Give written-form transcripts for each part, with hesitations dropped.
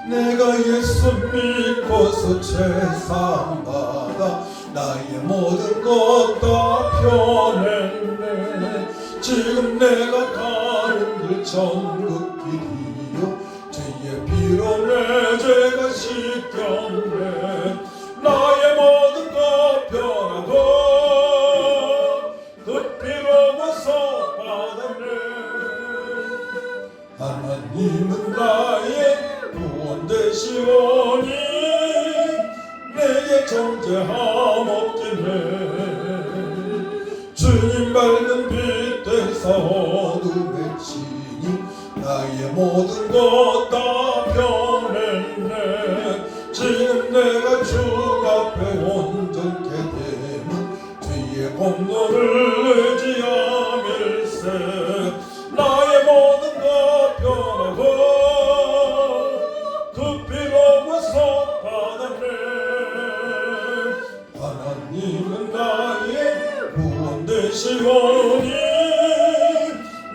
내가 예수 믿고서 죄사함받아 나의 모든 것 다 변했네. 지금 내가 가는 길 천국 길이요 주의 피로 내 죄가 씻겼네. 나의 모든 것 변하고 그 피로 나서 받았네. 하나님은 나의 구원 되시오니 내게 정죄함 없겠네. 주님 밝은 빛 되사 어둠에 치니 나의 모든 것 다 변했네. 지금 내가 주 앞에 온전케 되면 주의 공로를 의지함일세. 나의 모든 것 변하고 그 피로 와서 받았네. 하나님은 나의 구원 되시오니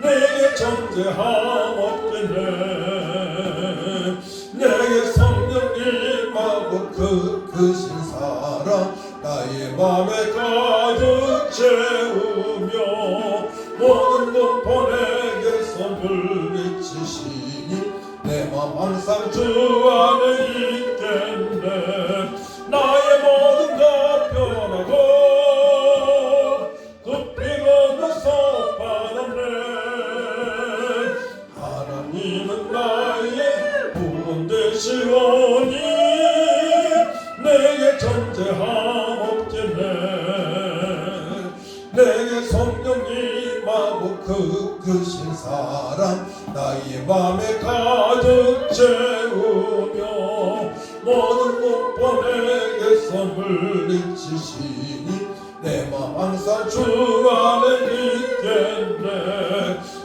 내게 정죄함 없겠네. 내게 성령 임하고 크신 사랑 나의 맘에 가득 채우며 모든 공포에게서 물리치시니 내 맘 항상 주 안에 있겠네. 나의 모든 것 변하고 그 피로 나서 받았네. 하나님은 나의 구원 되시오니 내게 정죄함 없겠네. 내게 성령 임하고 크신 사랑 나의 맘에 가득 채우며 모든 공포에게서 물리치시니 내 맘 항상 주 안에 있겠네.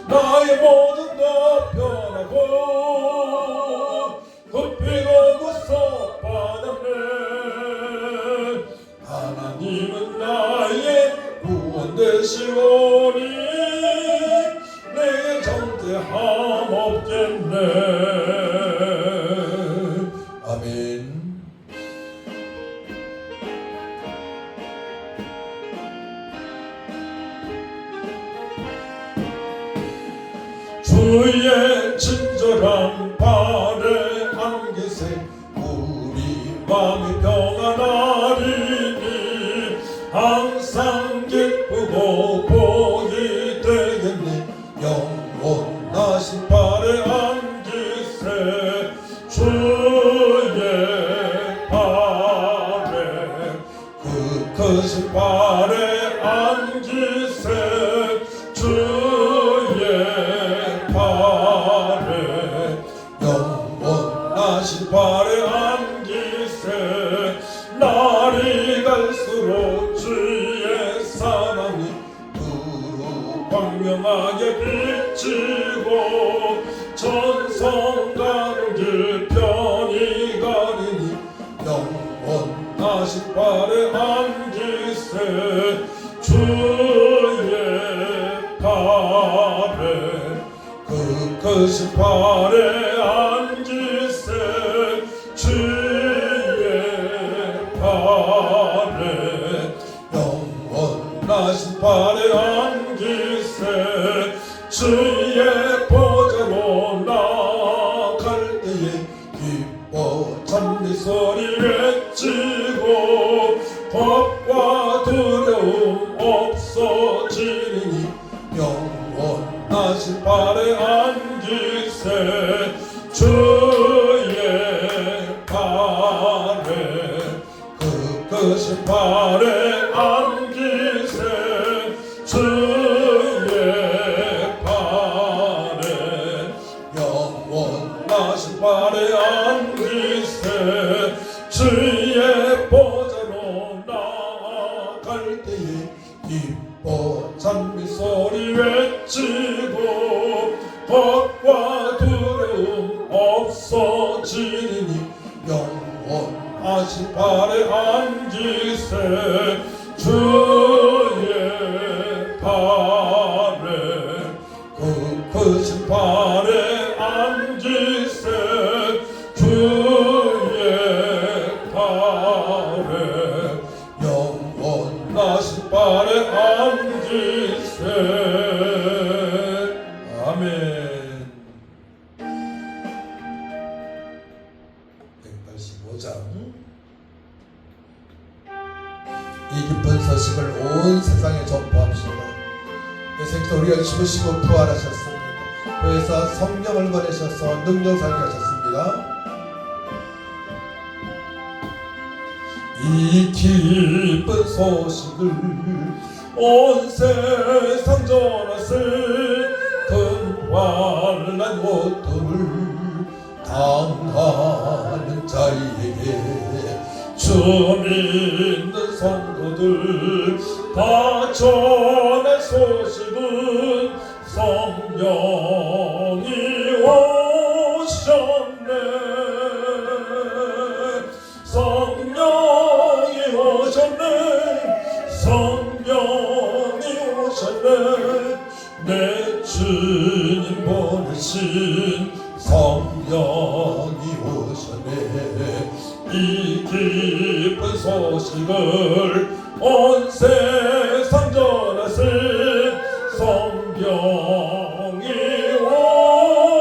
나의 모든 것 변하고 그 피로 나서 받았네. 하나님은 나의 구원 되시오니 내게 정죄함 없겠네. 아멘. 주의 친절한 발에 안기세 우리 마음이 평안하리니 항상 기쁘고 복이 되겠네. 영원하신 발에 안기세 주의 발에 그 크신 발에 안기세 주의 발에 영원하신 발에 안기세. 날이 갈수록 주의 사랑이 두루 광명하게 비치고 전성 가는 길 편히 가리니 영원하신 발에 안기세 주의 발에 그 크신 발에 안기세 주의 발에 영원하신 발에 안기세. 주의 보좌로 나갈 때에 기뻐 찬미 소리 외치고 겁과 두려움 없어지니 영원하신 발에 안기세 주의 발에 그 크신 발에 안기세 주의 발에 영원하신 발에 안기세. 주의 보좌로 나갈 때에 기뻐 찬미 소리 외치고 겁과 두려움 없어지니 영원하신 발에 안기세 주의 발에 그 크신 발에 안기세 주 우리가 죽으시고 부활하셨습니다. 그래서 성령을 보내셔서 능력하게 하셨습니다. 이 기쁜 소식을 온 세상 전하세 근환난 고통을 당하는 자에게 주 믿는 성도들 다 전할 소식은 성령이 오셨네. 성령이 오셨네. 성령이 오셨네. 내 주님 보내신 성령이 오셨네. 이 기쁜 소식을 온 세상 전하세 성령이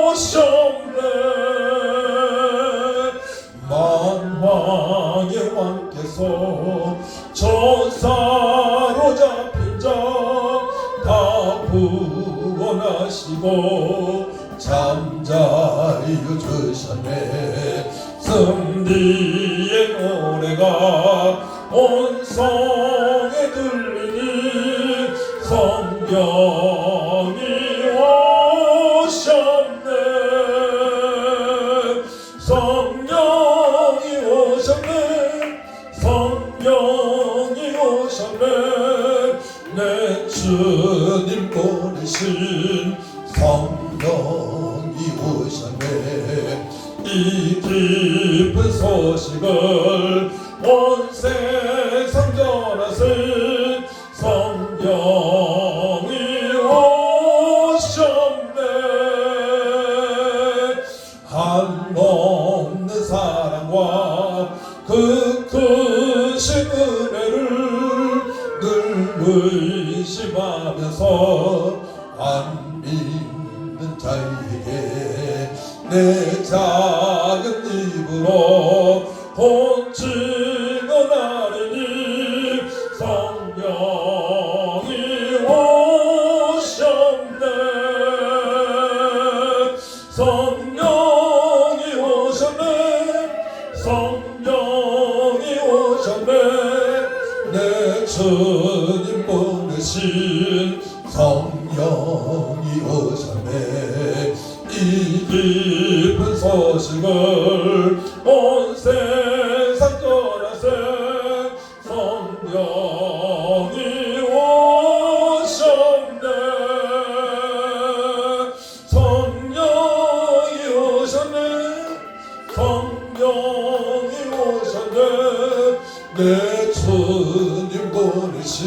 오셨네. 만왕의 왕께서 천사로 잡힌 자 다 구원하시고 잠자리여 주셨네. 승리의 노래가 온 성에 들리니 성령이 오셨네. 성령이 오셨네. 성령이 오셨네. 내 주님 보내신 성령이 오셨네. 이 기쁜 소식을 온 세상 전하세 성령이 오셨네. 한없는 사랑과 그 크신 은혜를 늘 의심하면서 안 믿는 자에게 내 작은 입으로 곧 증언하리니 성령이 오셨네. 성령이 오셨네. 성령이 오셨네. 내 주님 보내신 성령이 오셨네. 이 기쁜 소식을 온 세상 전하세 성령이 오셨네. 성령이 오셨네. 성령이 오셨네. 내 주님 보내신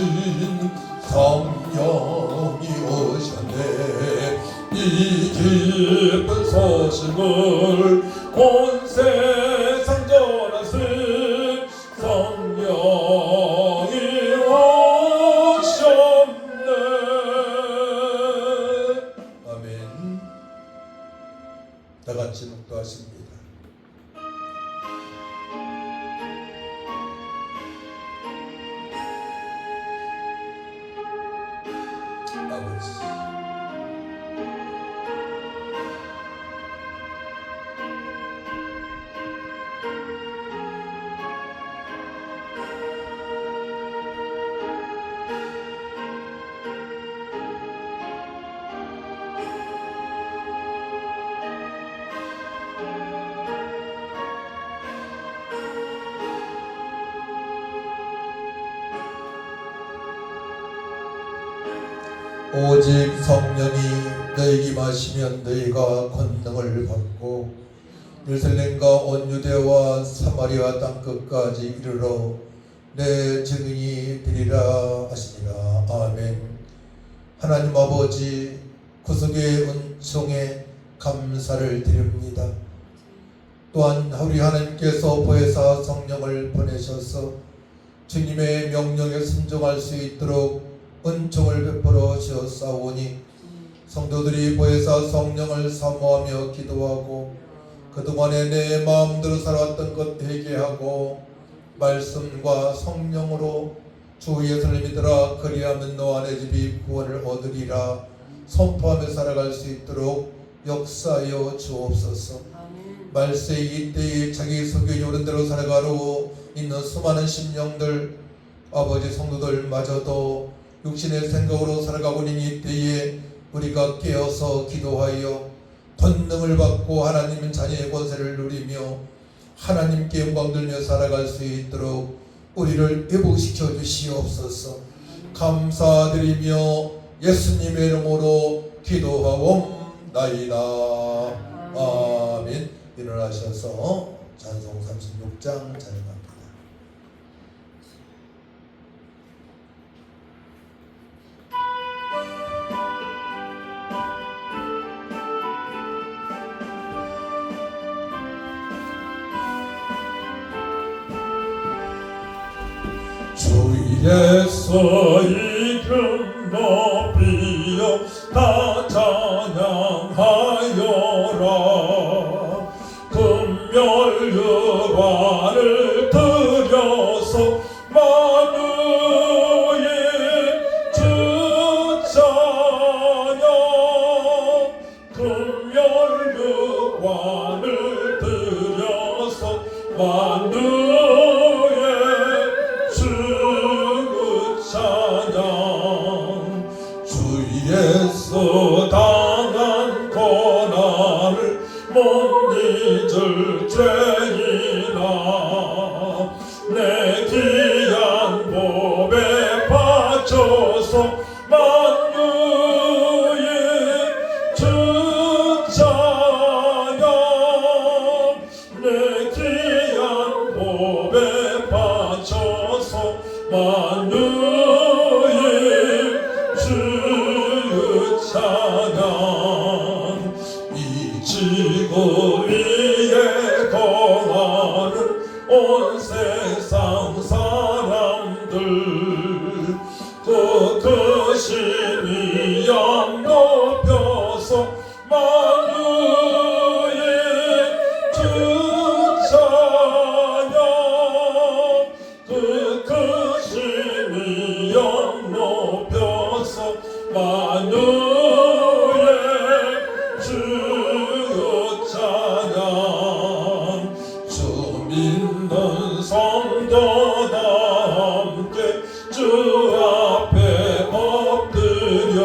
성령이 오셨네. 이 기쁜 소식을 온 세상 전하세 성령이 오셨네. 아멘. 다 같이 묵도하십니다. 아버지, 오직 성령이 너에게 임하시면 너희가 권능을 받고 예루살렘과 온 유대와 사마리아 땅끝까지 이르러 내 증인이 되리라 하시니라. 아멘. 하나님 아버지, 구속의 은총에 감사를 드립니다. 또한 우리 하나님께서 보혜사 성령을 보내셔서 주님의 명령에 순종할 수 있도록 은총을 베풀어 주었사오니 성도들이 보혜사 성령을 사모하며 기도하고 그동안에 내 마음대로 살아왔던 것 회개하고 말씀과 성령으로 주 예수를 믿으라. 그리하면 너와 내 집이 구원을 얻으리라 선포하며 살아갈 수 있도록 역사하여 주옵소서. 아멘. 말세 이때에 자기 성경이 오른 대로 살아가로 있는 수많은 심령들, 아버지 성도들마저도 육신의 생각으로 살아가고 있는 이때에 우리가 깨어서 기도하여 권능을 받고 하나님의 자녀의 권세를 누리며 하나님께 영광 돌며 살아갈 수 있도록 우리를 회복시켜 주시옵소서. 감사드리며 예수님의 이름으로 기도하옵나이다. 아멘. 일어나셔서 찬송 36장 찬양합니다. 주 예수 이름 높이어 다 찬양하여라. 금멸유관을 들여서 만유의 주 찬양. 금멸유관을 들여서 만유의 주 찬양. 주 예수 당한 고난을 못 잊을 죄인아, 내 귀한 몸에 바쳐서 만유의 주 찬양. 내 귀한 몸에 바쳐서 만유의 주 찬양. 이 지구 위에 거하는 온 세상 사람들, 그 크신 이름 높여서 만유의 주 찬양. 그 크신 이름 높여서 만유의 주 찬양. 주 믿는 성도다 함께 주 앞에 엎드려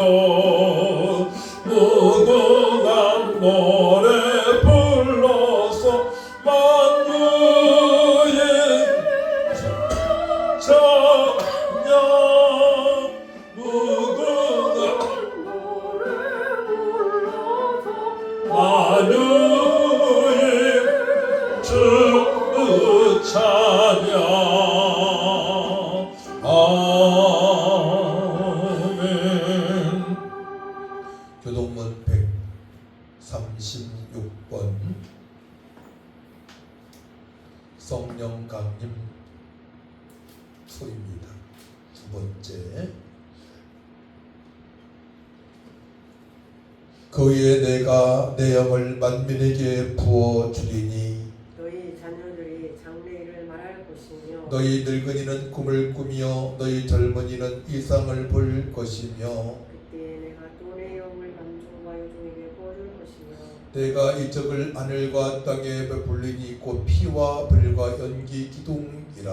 무궁한 노래 불러서 만유의 찬양. 무궁한 노래 불러서 만유의 주 찬양. 아멘. 교동문 136번 성령 강림 소입니다. 두 번째. 그의 내가 내 영을 만민에게 부어 주리니 너희 자녀들이 장래일을 말할 것이며 너희 늙은이는 꿈을 꾸며 너희 젊은이는 이상을 볼 것이며 그때 내가 또 내 영을 남종과 여종에게 부어줄 것이며 내가 이적을 하늘과 땅에 베풀리니 곧 피와 불과 연기 기둥이라.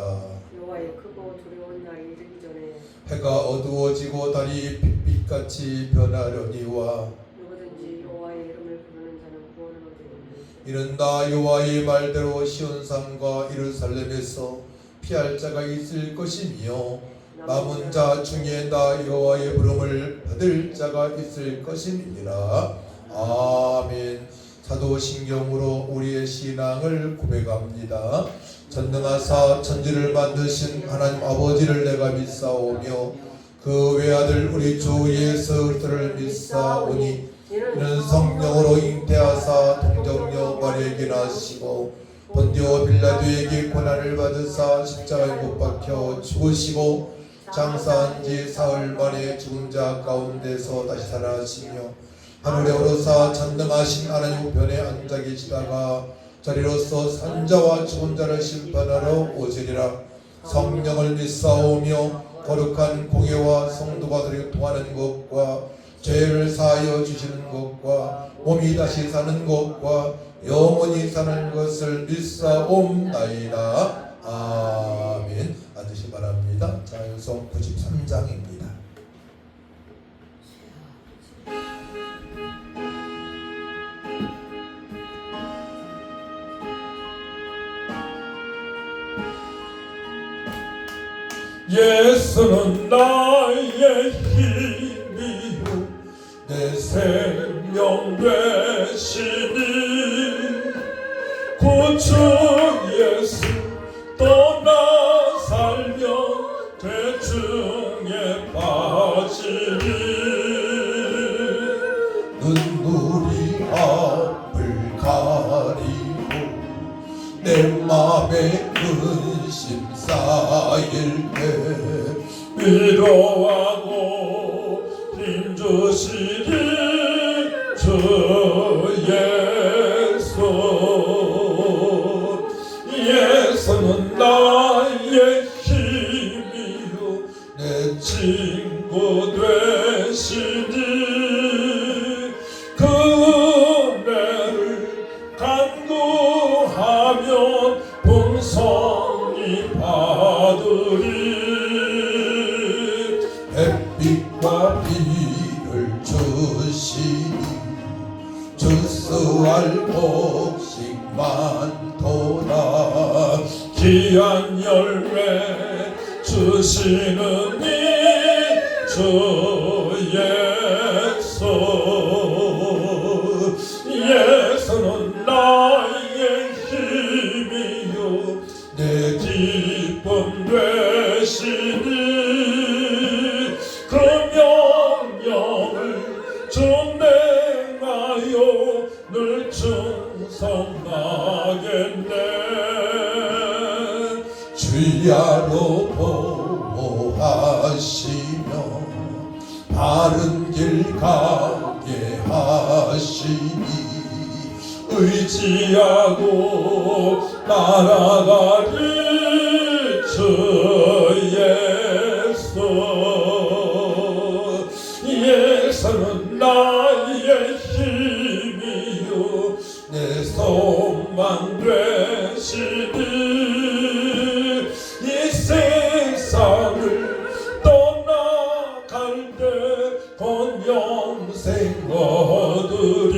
여호와의 크고 두려운 날이 이르기 전에 해가 어두워지고 달이 빛빛같이 변하려니와 누구든지 여호와의 이름을 부르는 자는 구원을 얻으리니 이는 나 여호와의 말대로 시온산과 예루살렘에서 피할 자가 있을 것이며 남은 자 중에 나 여호와의 부름을 받을 자가 있을 것임이니라. 아멘. 사도신경으로 우리의 신앙을 고백합니다. 전능하사 천지를 만드신 하나님 아버지를 내가 믿사오며 그 외아들 우리 주 예수 그리스도를 믿사오니 이는 성령으로 잉태하사 동정녀 마리아에게 나시고 본디오 빌라도에게 고난을 받으사 십자가에 못 박혀 죽으시고 장사한 지 사흘 만에 죽은 자 가운데서 다시 살아나시며 하늘에 오르사 전능하신 하나님 우편에 앉아 계시다가 자리로서 산자와 죽은 자를 심판하러 오시리라. 성령을 믿사오며 거룩한 공예와 성도가 그리고 통하는 것과 죄를 사하여 주시는 것과 몸이 다시 사는 것과 영원히 사는 것을 믿사옵나이다. 아멘. 앉으시 바랍니다. 자율성 93장입니다. 예수는 나의 힘이요 내 생명 되시니 구주 예수 떠나 살며 죄중에 빠지니 눈물이 앞을 가리고 내 맘에 근심 쌓일 때 위로하고 힘주시니 주 예수 예수는 나의 힘이요 내 친구 되시니 그 은혜를 간구하면 풍성히 받으리 햇빛과 비를 주시니 주스할 곡식 많도다 귀한 열매 주시는 이 주 예수 예수는 나의 힘이요 내 기쁨 되시니 그 명령을 준행하여 늘 충성하겠네 주야로 보호하시며 바른 길 가게 하시니 의지하고 날아가리 주 예수 예수는 나의 힘이요 내 소망 되시니 이 세상을 떠나갈 때 곧 영생 얻으리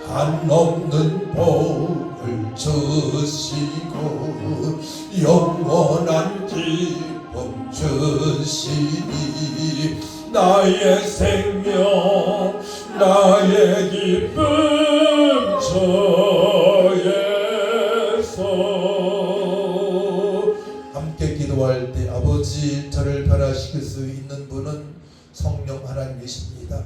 한없는 복을 주시고 영원한 기쁨 주시니 나의 생명 나의 기쁨 주 예수 함께 기도할 때 아버지 저를 변화시킬 수 있는 분은 성령 하나님이십니다.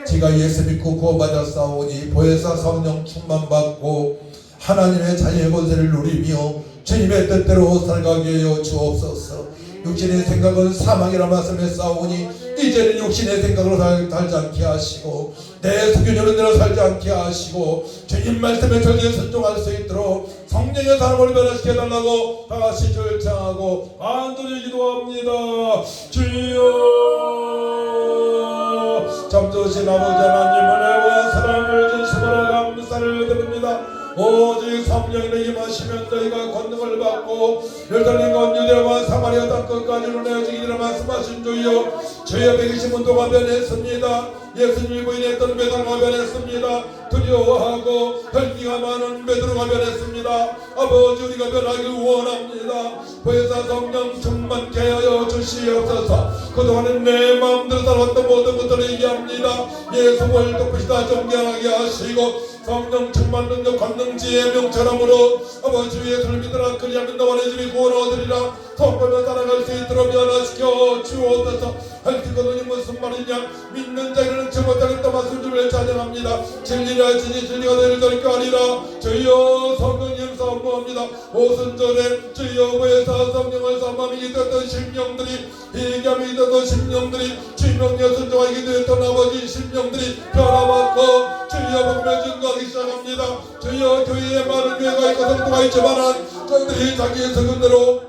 제가 예수 믿고 구원받아 싸우니 보혜사 성령 충만받고 하나님의 자녀의 권세를 누리며 주님의 뜻대로 살아가게 하여 주옵소서. 육신의 생각은 사망이라 말씀에 싸우니 이제는 육신의 생각으로 살지 않게 하시고 내 수견으로 내려 살지 않게 하시고 주님 말씀에 절대 순종할 수 있도록 성령의 사람을 변화시켜달라고 다같이 절창하고 간절히 기도합니다. 주여 잠드신 아버지 하나님 은혜와 사랑을 진심으로 감사를 드립니다. 오직 성령이 임하시면 저희가 권능을 받고 열달린과 유대와 사마리아 땅 끝까지 내어지기를 말씀하신 주여 저희 앞에 계신 분도가 변했습니다. 예수님을 부인했던 베드로가 변했습니다. 두려워하고 혈기가 많은 베드로가 변했습니다. 아버지 우리가 변하길 원합니다. 보혜사 성령 충만케 하여 주시옵소서. 그동안은 내 마음대로 살았던 모든 것들을 얘기합니다. 예수를 돕으시다 존경하게 하시고 성령 충만 능력 권능 지혜 명철함으로 아버지 예수를 믿으라 그리하면 너와 내 집이 구원을 얻으리라. 성도며 살아갈 수 있도록 변화시켜 주옵소서. 할 수 있거든요. 무슨 말이냐 믿는 자에게는 제못하겠다 말씀을 찬양합니다. 진리라 진리 진리가 되는 자니까 아니라 주여 성령님 사모합니다. 오순절에 주여 보혜사 성령을 사모함이 있었던 심령들이 희귀함이 있었던 심령들이 주명여 순종하게 되었던 아버지 심령들이 변화받고 주여 복음에 증거하기 시작합니다. 주여 교회에 많은 교회가 있고 성도가 있지만 그들이 자기의 성은대로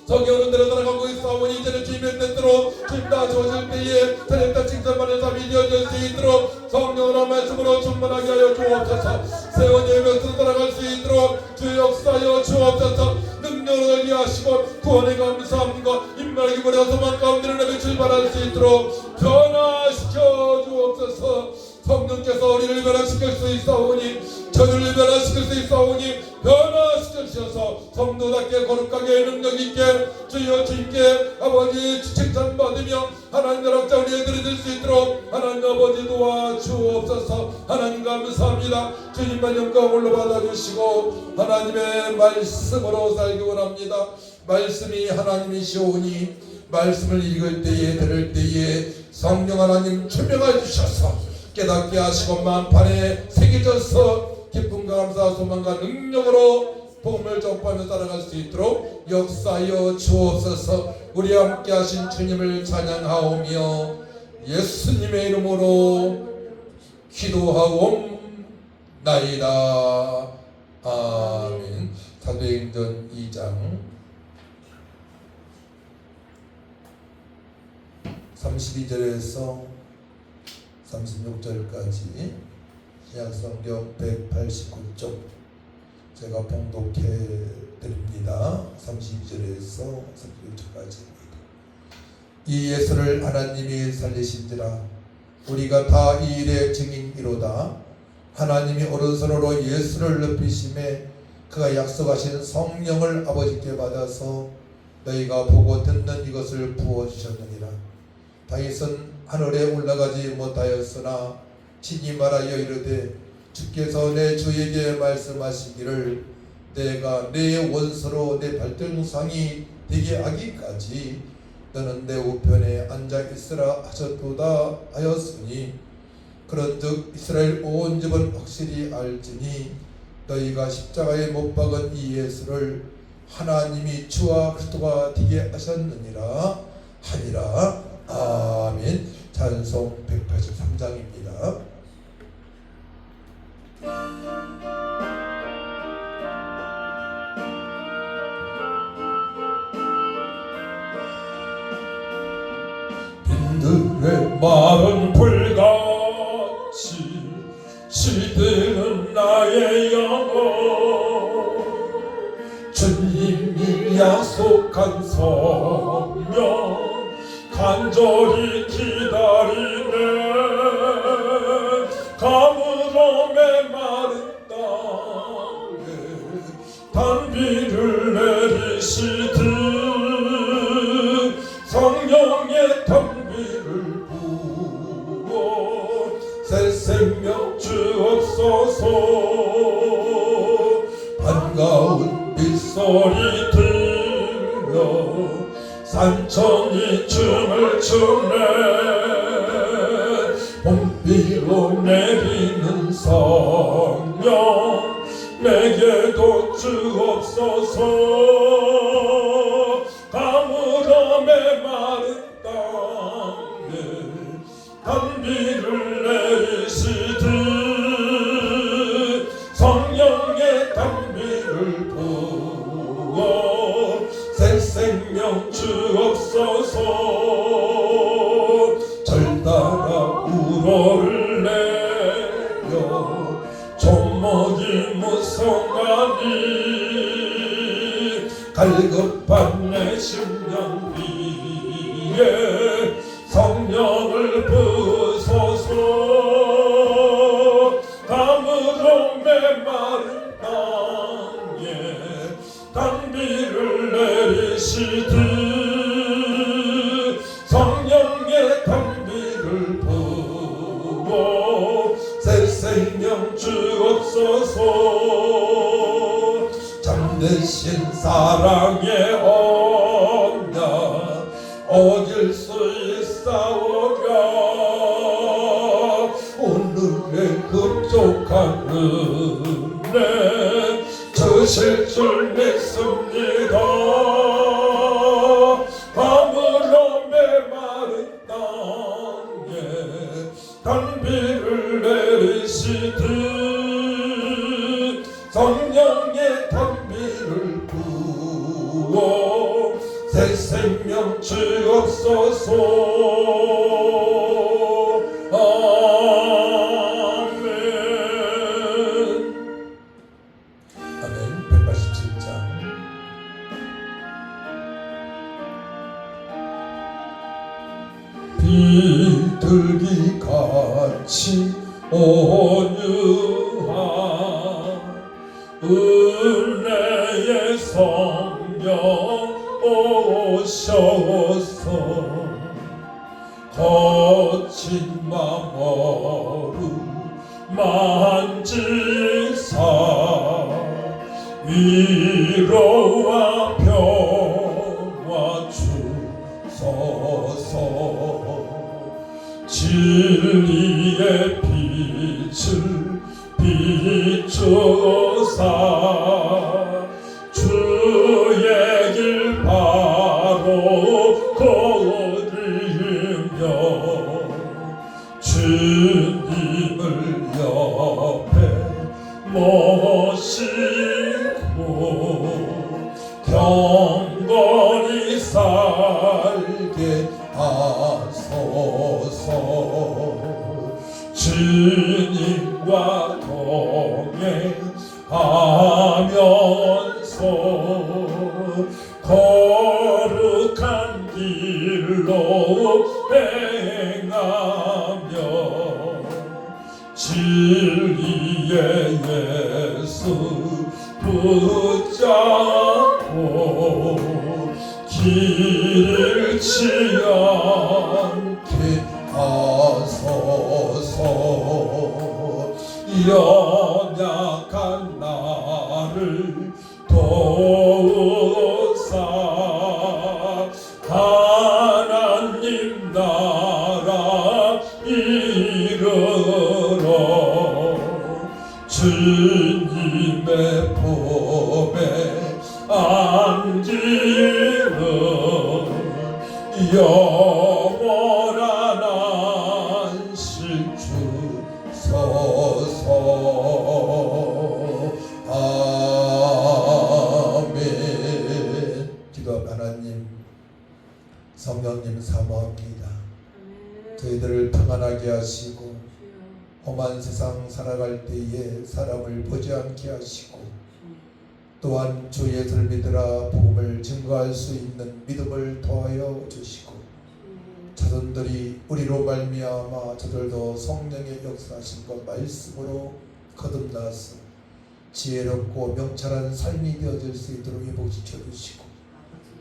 성경은 대로 살아가고 있사오니 이제는 주님의 뜻대로 주님 다 주어질 때에 살렸다 칭찬받는 삶이 이어질 수 있도록 성령으로 말씀으로 충만하게 하여 주옵소서. 세운 예배로 살아갈 수 있도록 주 역사하여 주옵소서. 능력을 알리하시고 구원의 감사함과 인말의 기쁨의 소망 가운데를 내며 출발할 수 있도록 변화시켜 주옵소서. 성령께서 우리를 변화시킬 수 있사오니 저들을 변화시킬 수 있사오니 변화시켜 주셔서 성도답게 거룩하게 능력있게 주여 주님께 아버지 칭찬받으며 하나님 나라자 우리의 들이 수 있도록 하나님 아버지 도와주옵소서. 하나님 감사합니다. 주님만 영광 올라받아주시고 하나님의 말씀으로 살기 원합니다. 말씀이 하나님이시오니 말씀을 읽을 때에 들을 때에 성령 하나님 투명해 주셔서 깨닫게 하시고 만판에 새겨져서 기쁨과 감사 소망과 능력으로 복음을 전파하며 따라갈 수 있도록 역사하여 주옵소서. 우리와 함께 하신 주님을 찬양하오며 예수님의 이름으로 기도하옵나이다. 아멘. 사도행전 2장 32절에서 36절까지 신약성경 189쪽 제가 봉독해 드립니다. 32절에서 36절까지입니다. 이 예수를 하나님이 살리신지라 우리가 다 이 일의 증인이로다. 하나님이 오른손으로 예수를 높이심에 그가 약속하신 성령을 아버지께 받아서 너희가 보고 듣는 이것을 부어주셨느니라. 다윗은 하늘에 올라가지 못하였으나 친히 말하여 이르되 주께서 내 주에게 말씀하시기를 내가 내 원수로 내 발등상이 되게 하기까지 너는 내 우편에 앉아 있으라 하셨도다 하였으니 그런즉 이스라엘 온 집은 확실히 알지니 너희가 십자가에 못 박은 이 예수를 하나님이 주와 그리스도가 되게 하셨느니라 하니라. 아멘. 찬송 183장입니다. 빈들의 마른 불같이 시드는 나의 영혼 주님이 약속한 성령 간절히 기다리네. 가물어 메마른 땅에 단비를 내리시듯 성령의 단비를 부어 새 생명 주옵소서. 반가운 빗소리 들려 산천이 춤을 추네. 봄비로 내리는 성령 내게도 주옵소서. 가물어 메마른 땅에 단비를 내리시듯 성령의 단비를 부어 새 생명 주옵소서. 절 따라 우러를 내려 조목이 무성하니 갈급한 내 심령 위에 성령을 부으소서. 가물어 메마른 땅에 단비를 내리시듯 성령의 단비를 부어 새 생명 주옵소서. 잠드신 사랑의 언약 어길 수 있사오랴. 오늘의 급족한 은혜 주실 줄 믿습니다. 가물어 메마른 땅에 단비를 내리시듯 성령의 단비를 부어 진리같이 온유한 은혜의 성령 오셔서 거친 맘 어루만지사 위로와 평화 주소서. 진리의 빛을 비추사 주의 길 바로 걸으며 주님을 옆에 모시고 경건히 살게 하소서. 주님과 동행하면서 거룩한 길로 행하며 진리의 예수 붙잡고 길 잃지 않게 하소서. 연약한 나를 도우사 하나님 나라 이르러 주님의 품에 안기는 영원한 안식 주소서. 아멘. 기도합니다. 하나님, 성령님 사모합니다. 저희들을 평안하게 하시고 험한 세상 살아갈 때에 사람을 보지 않게 하시고 또한 주 예수를 믿으라 복음을 증거할 수 있는 믿음을 더하여 주시고 자손들이 우리로 말미암아 저들도 성령의 역사하신 것 말씀으로 거듭나서 지혜롭고 명철한 삶이 되어질 수 있도록 회복시켜 주시고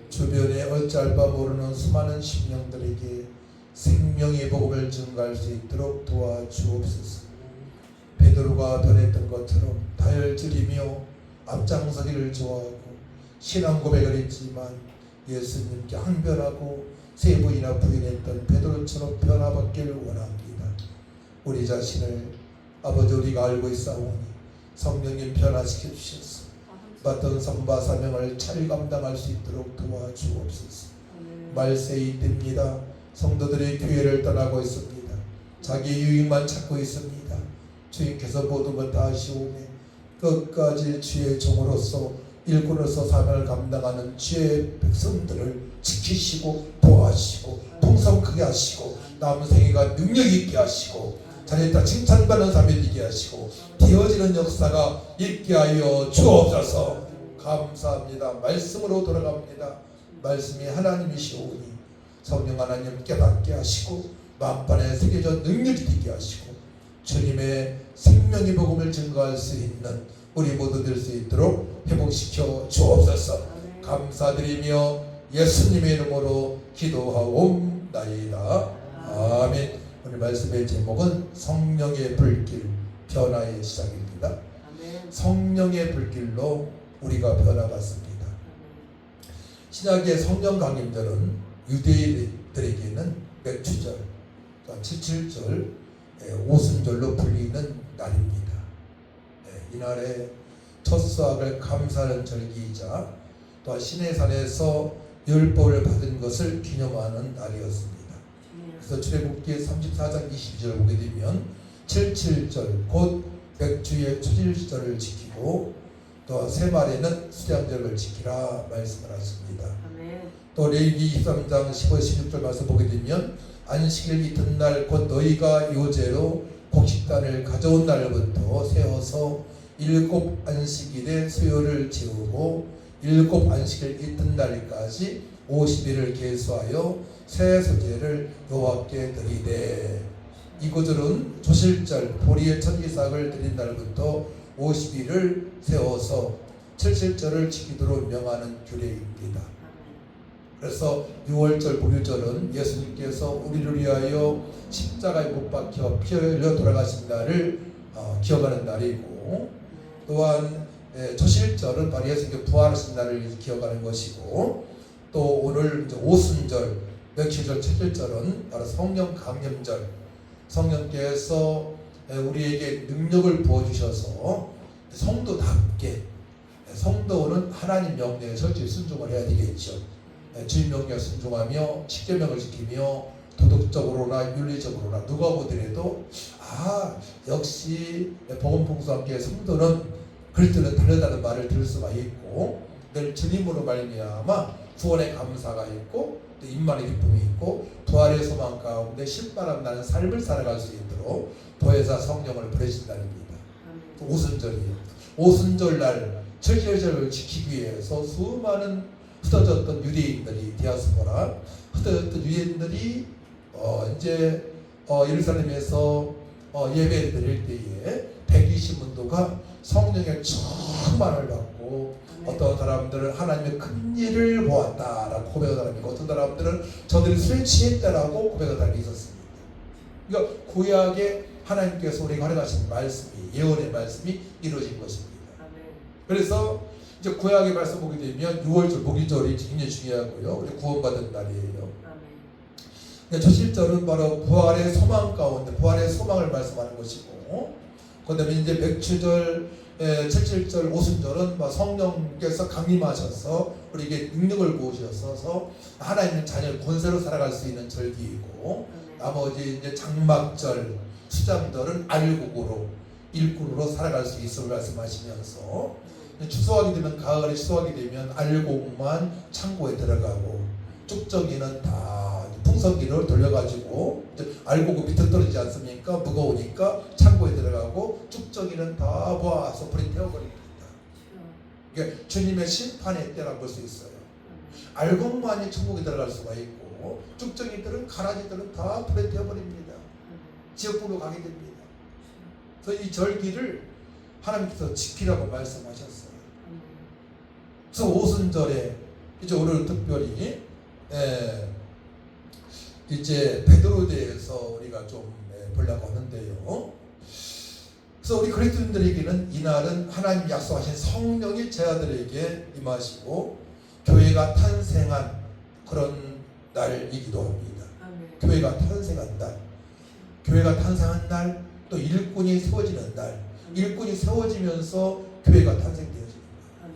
주변에 어찌할 바 모르는 수많은 심령들에게 생명의 복음을 증가할 수 있도록 도와주옵소서. 베드로가 변했던 것처럼 다혈질이며 앞장서기를 좋아하고 신앙 고백을 했지만 예수님께 항변하고 세 번이나 부인했던 베드로처럼 변화받기를 원합니다. 우리 자신을 아버지 우리가 알고 있사오니 성령님 변화시켜 주셔서 맡은 선바 사명을 잘 감당할 수 있도록 도와주옵소서. 말세이 뜹니다. 성도들이 교회를 떠나고 있습니다. 자기 유익만 찾고 있습니다. 주님께서 모든 것 다 하시오매 끝까지 주의 종으로서 일꾼으로서 사명을 감당하는 주의 백성들을 지키시고 보호하시고 풍성 크게 하시고 남은 생애가 능력 있게 하시고 잘했다 칭찬받는 삶이 되게 하시고 되어지는 역사가 있게 하여 주옵소서. 감사합니다. 말씀으로 돌아갑니다. 말씀이 하나님이시오니 성령 하나님 깨닫게 하시고 만판에 새겨져 능력이 되게 하시고 주님의 생명의 복음을 증거할 수 있는 우리 모두 될 수 있도록 회복시켜 주옵소서. 감사드리며 예수님의 이름으로 기도하옵나이다. 아멘. 오늘 말씀의 제목은 성령의 불길, 변화의 시작입니다. 성령의 불길로 우리가 변화받습니다. 신약의 성령 강림절은 유대인들에게는 맥추절, 77절, 오순절로 불리는 날입니다. 이날에 첫 수확을 감사하는 절기이자 또한 시내산에서 율법을 받은 것을 기념하는 날이었습니다. 그래서 출애굽기 34장 22절 보게 되면 77절 곧 맥주의 초질절을 지키고 또 새말에는 수장절을 지키라 말씀을 하십니다. 또 레위기 23장 15, 16절 말씀 보게 되면 안식일 이튿날 곧 너희가 요제로 곡식단을 가져온 날부터 세워서 7 안식일에 수요를 지우고 7 안식일 이튿날까지 50일을 계수하여 새 소제를 여호와께 드리되 이 구절은 조실절 보리의 첫 이삭을 드린 날부터 50일을 세워서 77절을 지키도록 명하는 규례입니다. 그래서 6월절 복유절은 예수님께서 우리를 위하여 십자가에 못 박혀 피 흘려 돌아가신 날을 기억하는 날이고, 또한 조실절은 바로 예수님께 부활하신 날을 기억하는 것이고, 또 오늘 이제 오순절, 며칠절, 첫일절은 바로 성령 강림절, 성령께서 우리에게 능력을 부어주셔서 성도답게, 성도는 하나님 명령에 철저히 순종을 해야 되겠죠. 주인 명령에 순종하며 십계명을 지키며 도덕적으로나 윤리적으로나 누가 보더라도 역시 복음 봉사함께 성도는 그리스도는 다르다는 말을 들을 수가 있고, 늘 주님으로 말미암아 구원의 감사가 있고 또 임만의 기쁨이 있고 부활의 소망 가운데 신바람 나는 삶을 살아갈 수 있도록 보혜사 성령을 보내신 날입니다. 오순절이에요. 오순절 날 절절절을 지키기 위해서 수많은 흩어졌던 유대인들이 디아스포라 흩어졌던 유대인들이 이제 예루살렘에서 예배 드릴 때에 120문도가 성령의 충만을 받고, 어떤 사람들은 하나님의 큰 일을 보았다라고 고백한 사람이 있고, 어떤 사람들은 저들이 술에 취했다라고 고백한 사람이 있었습니다. 그러니까 구약에 하나님께서 우리에게 활용하신 말씀이, 예언의 말씀이 이루어진 것입니다. 그래서 이제 구약의 말씀 보게 되면 6월절 목요절이 굉장히 중요하고요. 우리 구원받은 날이에요. 초실절은 바로 부활의 소망 가운데 부활의 소망을 말씀하는 것이고, 그 다음에 이제 맥추절, 칠칠절, 오순절은 성령께서 강림하셔서 우리에게 능력을 부으셔서 하나님의 자녀를 권세로 살아갈 수 있는 절기이고, 나머지 이제 장막절, 수장절은 알곡으로 일꾼으로 살아갈 수 있음을 말씀하시면서, 추수하게 되면 가을에 추수하게 되면 알곡만 창고에 들어가고 쭉정이는 다 풍성기를 돌려가지고 알곡은 밑에 떨어지지 않습니까? 무거우니까 창고에 들어가고 쭉정이는 다 모아서 불에 태워버립니다. 이게 주님의 심판의 때라고 볼 수 있어요. 알곡만이 천국에 들어갈 수가 있고 쭉정이들은 가라지들은 다 불에 태워버립니다. 지옥불로 가게 됩니다. 그래서 이 절기를 하나님께서 지키라고 말씀하셨어요. 그래서 오순절에 이제 오늘 특별히 이제 베드로에 대해서 우리가 좀 보려고 하는데요. 그래서 우리 그리스도인들에게는 이날은 하나님 약속하신 성령이 제자들에게 임하시고 교회가 탄생한 그런 날이기도 합니다. 교회가 탄생한 날, 교회가 탄생한 날, 또 일꾼이 세워지는 날, 일꾼이 세워지면서 교회가 탄생되어지는 거예요.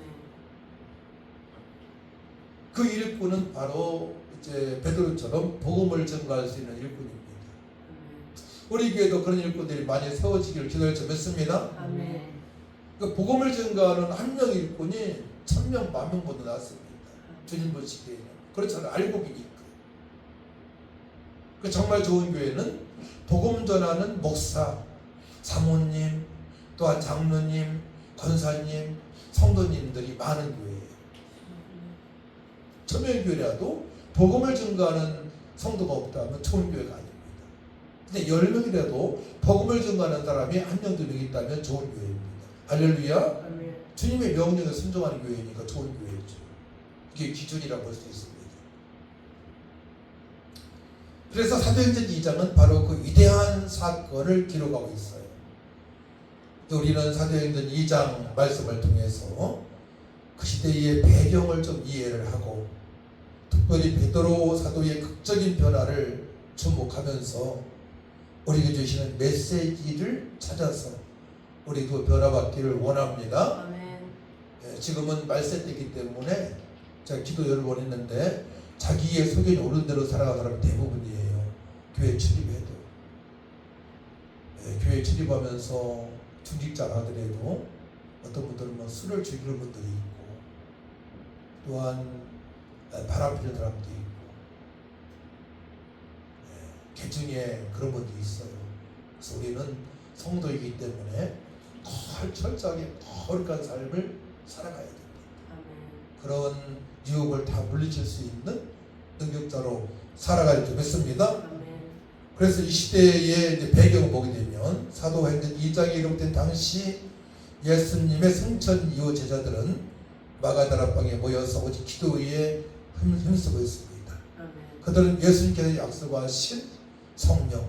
그 일꾼은 바로 이제 베드로처럼 복음을 전가할 수 있는 일꾼입니다. 우리 교회도 그런 일꾼들이 많이 세워지기를 기도할 줄 믿습니다. 그러니까 복음을 전가하는 한 명 일꾼이 1000명, 10,000명보다 낫습니다. 주님 보시기에는 그렇잖아요. 알곡이니까. 그 정말 좋은 교회는 복음 전하는 목사, 사모님, 또한 장로님, 권사님, 성도님들이 많은 교회예요. 1000명의 교회라도 복음을 전가하는 성도가 없다면 좋은 교회가 아닙니다. 근데 10명이라도 복음을 전가하는 사람이 1명, 2명 있다면 좋은 교회입니다. 할렐루야. 주님의 명령에 순종하는 교회니까 좋은 교회죠. 이게 기준이라고 볼 수 있습니다. 그래서 사도행전 2장은 바로 그 위대한 사건을 기록하고 있어요. 우리는 사도행전 2장 말씀을 통해서 그 시대의 배경을 좀 이해를 하고, 특별히 베드로 사도의 극적인 변화를 주목하면서 우리에게 주시는 메시지를 찾아서 우리도 변화받기를 원합니다. 지금은 말세 때이기 때문에 제가 기도 여러 번 했는데 자기의 소견이 옳은 대로 살아가는 사람이 대부분이에요. 교회 출입해도. 교회 출입하면서 중직자를 하더라도 어떤 분들은 술을 즐기는 분들이 있고, 또한 바람 피는 사람도 있고, 개중에 그런 분들이 있어요. 그래서 우리는 성도이기 때문에 철저하게 거룩한 삶을 살아가야 됩니다. 그런 유혹을 다 물리칠 수 있는 능력자로 살아가야 될 줄 믿습니다. 그래서 이 시대의 이제 배경을 보게 되면 사도행전 2장에 기록된 당시 예수님의 승천 이후 제자들은 마가다라방에 모여서 오직 기도에 힘쓰고 있습니다. 아멘. 그들은 예수님께서 약속하신 성령,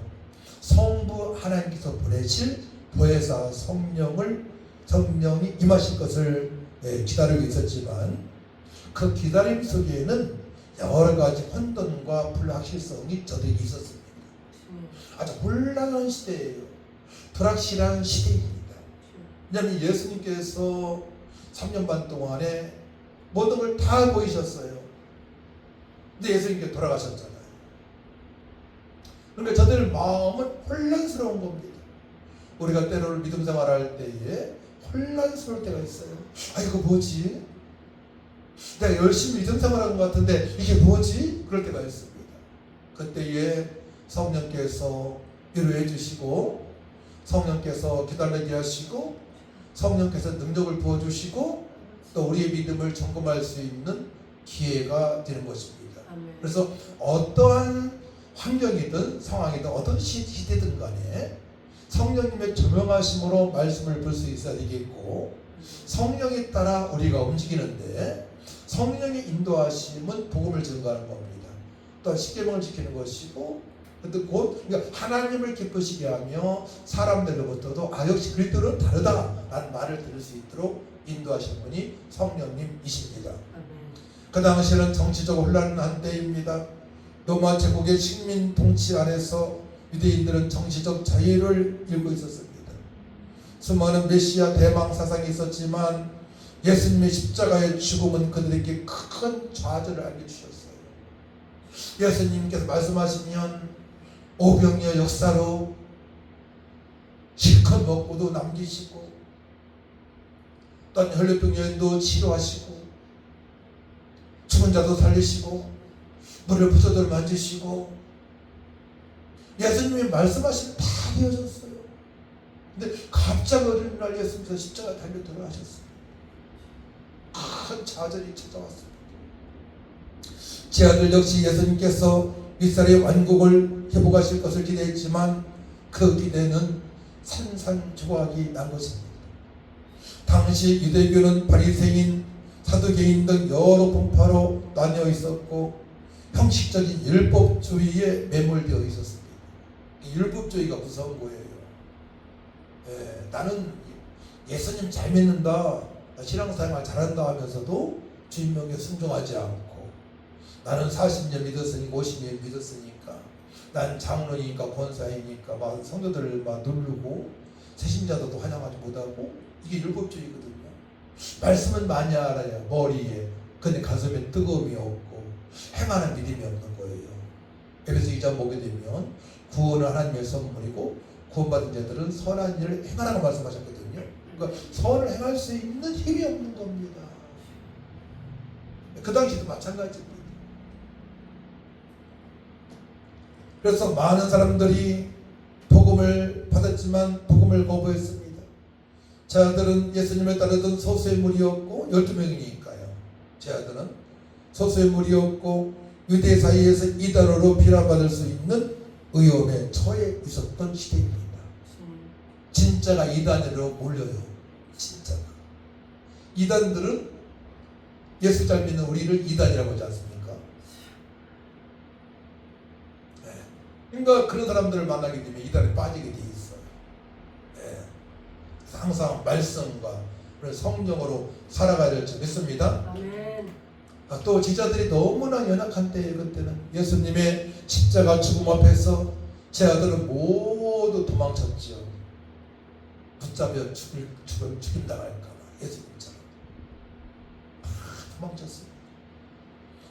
성부 하나님께서 보내실 보혜사 성령이 임하실 것을 기다리고 있었지만 그 기다림 속에는 여러 가지 혼돈과 불확실성이 저들이 있었습니다. 아주 혼란한 시대예요. 불확실한 시대입니다. 왜냐하면 예수님께서 3년 반 동안에 모든 걸 다 보이셨어요. 근데 예수님께 돌아가셨잖아요. 그러니까 저들 마음은 혼란스러운 겁니다. 우리가 때로는 믿음 생활할 때에 혼란스러울 때가 있어요. 아 이거 뭐지? 내가 열심히 믿음 생활한 것 같은데 이게 뭐지? 그럴 때가 있습니다. 그때에 성령께서 위로해 주시고 성령께서 기다리게 하시고 성령께서 능력을 부어주시고 또 우리의 믿음을 점검할 수 있는 기회가 되는 것입니다. 아멘. 그래서 어떠한 환경이든 상황이든 어떤 시대든 간에 성령님의 조명하심으로 말씀을 볼 수 있어야 되겠고 성령에 따라 우리가 움직이는데 성령의 인도하심은 복음을 증거하는 겁니다. 또 십계명을 지키는 것이고 그러니까 하나님을 기쁘시게 하며 사람들로부터도 역시 그리스도는 다르다라는 말을 들을 수 있도록 인도하시는 분이 성령님이십니다. 그 당시에는 정치적 혼란한 때입니다. 로마 제국의 식민 통치 안에서 유대인들은 정치적 자유를 잃고 있었습니다. 수많은 메시아 대망 사상이 있었지만 예수님의 십자가의 죽음은 그들에게 큰 좌절을 안겨주셨어요. 예수님께서 말씀하시면 오병이어 역사로 실컷 먹고도 남기시고 또 혈류병 여인도 치료하시고 죽은 자도 살리시고 물을 부서들 만지시고 예수님이 말씀하신 다 이어졌어요. 근데 갑자기 어린 날 예수님께서 십자가 달려 돌아가셨어요. 큰 좌절이 찾아왔습니다. 제 아들 역시 예수님께서 윗살의 완국을 회복하실 것을 기대했지만 그 기대는 산산조각이 난 것입니다. 당시 유대교는 바리새인, 사두개인 등 여러 분파로 나뉘어 있었고 형식적인 율법주의에 매몰되어 있었습니다. 율법주의가 무서운 거예요. 나는 예수님 잘 믿는다, 신앙생활 잘한다 하면서도 주인명에 순종하지 않고 나는 40년 믿었으니까 50년 믿었으니까 난 장로니까 권사이니까 막 성도들을 막 누르고 새신자들도 환영하지 못하고 이게 율법주의거든요. 말씀은 많이 알아요. 머리에. 근데 가슴에 뜨거움이 없고 행하는 믿음이 없는 거예요. 에베소 2장 보게 되면 구원은 하나님의 선물이고 구원받은 자들은 선한 일을 행하라고 말씀하셨거든요. 그러니까 선을 행할 수 있는 힘이 없는 겁니다. 그 당시도 마찬가지입니다. 그래서 많은 사람들이 복음을 받았지만 복음을 거부했습니다. 제 아들은 예수님을 따르던 소수의 무리였고 12명이니까요. 제 아들은 소수의 무리였고 유대 사이에서 이단으로 비난받을 수 있는 위험에 처해 있었던 시대입니다. 진짜가 이단으로 몰려요. 진짜가. 이단들은 예수 잘 믿는 우리를 이단이라고 하지 않습니까? 네. 그러니까 그런 사람들을 만나게 되면 이단에 빠지게 돼 있어요. 네. 항상 말씀과 성령으로 살아가야 될 줄 믿습니다. 아멘. 또 제자들이 너무나 연약한 때에 그때는 예수님의 십자가 죽음 앞에서 제 아들은 모두 도망쳤지요. 붙잡혀 죽임당할까봐 예수님처럼 도망쳤습니다.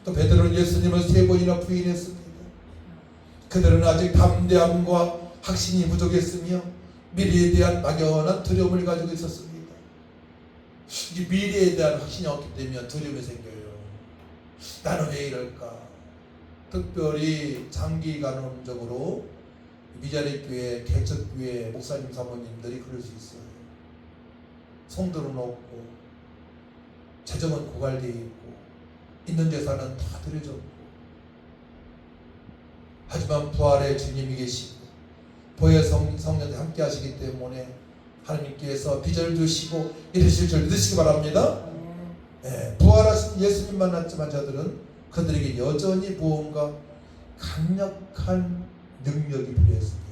또 베드로는 예수님을 3번이나 부인했습니다. 그들은 아직 담대함과 확신이 부족했으며 미래에 대한 막연한 두려움을 가지고 있었습니다. 이 미래에 대한 확신이 없기 때문에 두려움이 생겨요. 나는 왜 이럴까? 특별히 장기간음적으로 미자립교회, 개척교회 목사님 사모님들이 그럴 수 있어요. 성도는 없고 재정은 고갈되어 있고 있는 재산은 다 들여졌고 하지만 부활의 주님이 계시고 보혜 성령이 함께 하시기 때문에 하나님께서 비전을 주시고 이루실 줄 믿으시기 바랍니다. 부활하신 예수님 만났지만 저들은 그들에게 여전히 무언가 강력한 능력이 필요했습니다.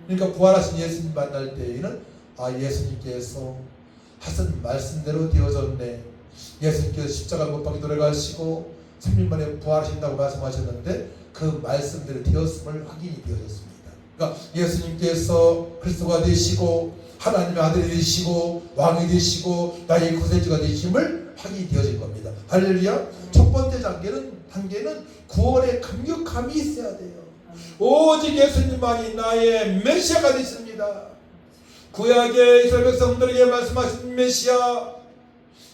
그러니까 부활하신 예수님 만날 때에는 예수님께서 하신 말씀대로 되어졌네. 예수님께서 십자가 못 박혀 돌아가시고 3일 만에 부활하신다고 말씀하셨는데 그 말씀대로 되었음을 확인이 되어졌습니다. 그러니까 예수님께서 그리스도가 되시고 하나님의 아들이 되시고 왕이 되시고 나의 구세주가 되심을 확인이 되어진 겁니다. 할렐루야. 첫 번째 단계는 구원의 강력함이 있어야 돼요. 오직 예수님만이 나의 메시아가 되십니다. 구약의 이스라엘 백성들에게 말씀하신 메시아,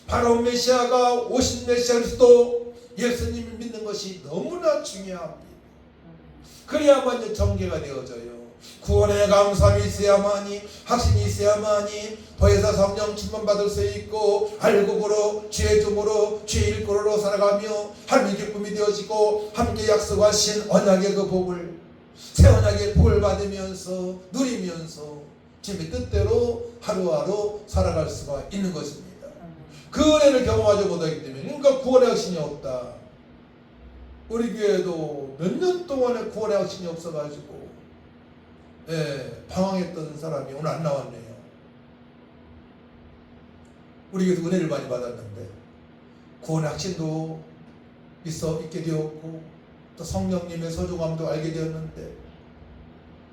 바로 메시아가 오신 메시아 그리스도 예수님을 믿는 것이 너무나 중요합니다. 그래야만 정계가 되어져요. 구원의 감사함이 있어야만이, 확신이 있어야만이 보혜사 성령 충만받을 수 있고 알곡으로 주의 종으로 주의 일꾼으로 살아가며 하나님의 기쁨이 되어지고 함께 약속하신 언약의 그 복을, 새 언약의 복을 받으면서 누리면서 주님의 뜻대로 하루하루 살아갈 수가 있는 것입니다. 그 은혜를 경험하지 못하기 때문에, 그러니까 구원의 확신이 없다. 우리 교회도 몇 년 동안에 구원의 확신이 없어가지고 방황했던 사람이 오늘 안 나왔네요. 우리 교회도 은혜를 많이 받았는데 구원의 확신도 있게 되었고 또 성령님의 소중함도 알게 되었는데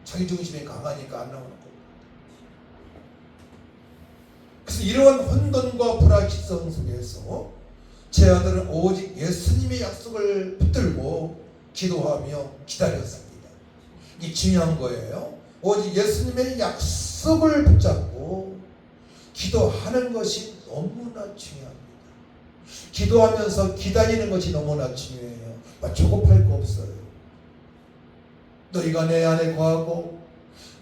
자기 중심이 강하니까 안 나오는 겁니다. 그래서 이러한 혼돈과 불확실성 속에서 제 아들은 오직 예수님의 약속을 붙들고 기도하며 기다렸습니다. 이게 중요한 거예요. 오직 예수님의 약속을 붙잡고 기도하는 것이 너무나 중요합니다. 기도하면서 기다리는 것이 너무나 중요해요. 조급할 거 없어요. 너희가 내 안에 거하고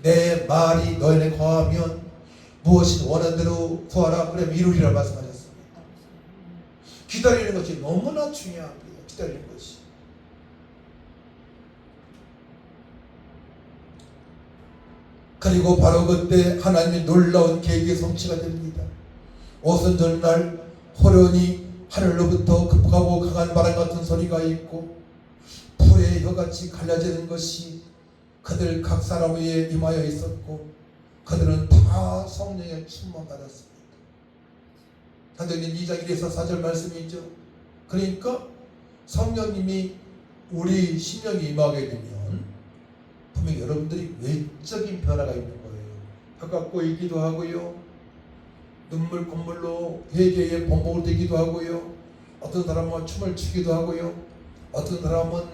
내 말이 너희 안에 거하면 무엇이 원하는 대로 구하라 그러면 이루리라 말씀하셨습니다. 기다리는 것이 너무나 중요합니다. 기다리는 것이. 그리고 바로 그때 하나님의 놀라운 계획의 성취가 됩니다. 오순절날 호련히 하늘로부터 급하고 강한 바람 같은 소리가 있고 불의 혀같이 갈라지는 것이 그들 각 사람 위에 임하여 있었고 그들은 다 성령의 충만 받았습니다. 사도행전 2장 1에서 4절 말씀이죠. 그러니까 성령님이 우리 심령에 임하게 되면 분명히 여러분들이 외적인 변화가 있는 거예요. 가깝고 있기도 하고요. 눈물 콧물로 회개의 본보를 되기도 하고요. 어떤 사람은 춤을 추기도 하고요. 어떤 사람은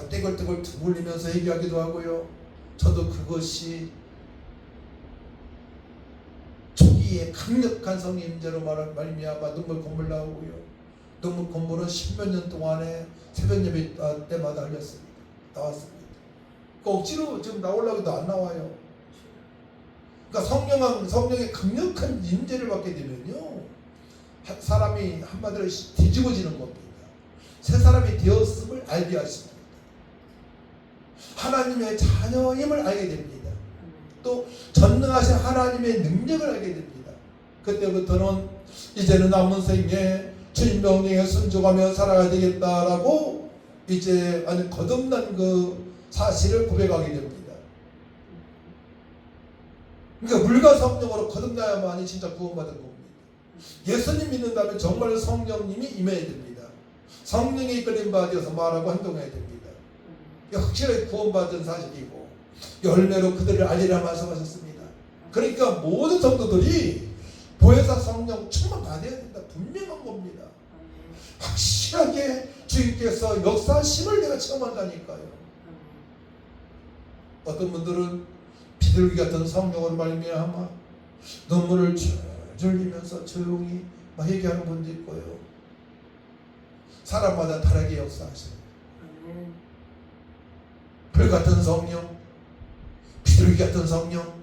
떼굴떼굴 두물리면서 회개하기도 하고요. 저도 그것이 초기에 강력한 성령 임재로 말미암아 눈물 콧물 나오고요. 눈물 콧물은 10몇 년 동안에 새벽 예배 때마다 흘렸습니다. 나왔습니다. 억지로 지금 나오려고 해도 안 나와요. 그러니까 성령의 강력한 임재를 받게 되면요, 사람이 한마디로 뒤집어지는 겁니다. 새 사람이 되었음을 알게 하십니다. 하나님의 자녀임을 알게 됩니다. 또 전능하신 하나님의 능력을 알게 됩니다. 그때부터는 이제는 남은 생에 주님 명령에 순종하며 살아야 되겠다라고 이제 아주 거듭난 그 사실을 고백하게 됩니다. 그러니까 물과 성령으로 거듭나야만이 진짜 구원받은 겁니다. 예수님 믿는다면 정말 성령님이 임해야 됩니다. 성령의 이끌림 받아서 말하고 행동해야 됩니다. 확실하게 구원받은 사실이고 열매로 그들을 알리라 말씀하셨습니다. 그러니까 모든 성도들이 보혜사 성령 충만 받아야 된다. 분명한 겁니다. 확실하게 주님께서 역사하심을 내가 체험한다니까요. 어떤 분들은 비둘기 같은 성령으로 말미암아 눈물을 줄줄 흘리면서 조용히 회개하는 분도 있고요. 사람마다 다르게 역사하십니다. 불 같은 성령, 비둘기 같은 성령,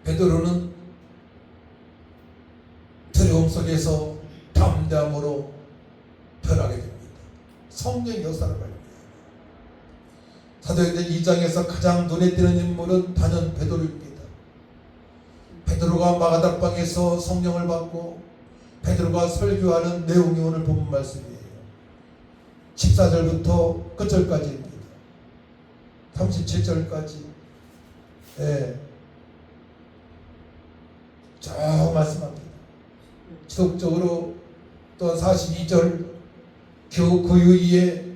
베드로는 두려움 속에서 성령의 역사를 발견해요. 사도행전 2장에서 가장 눈에 띄는 인물은 단연 베드로입니다. 베드로가 마가다락방에서 성령을 받고 베드로가 설교하는 내용이 오늘 본문 말씀이에요. 14절부터 끝절까지입니다. 37절까지. 예. 쭉 말씀합니다. 지속적으로 또 42절 그 이후에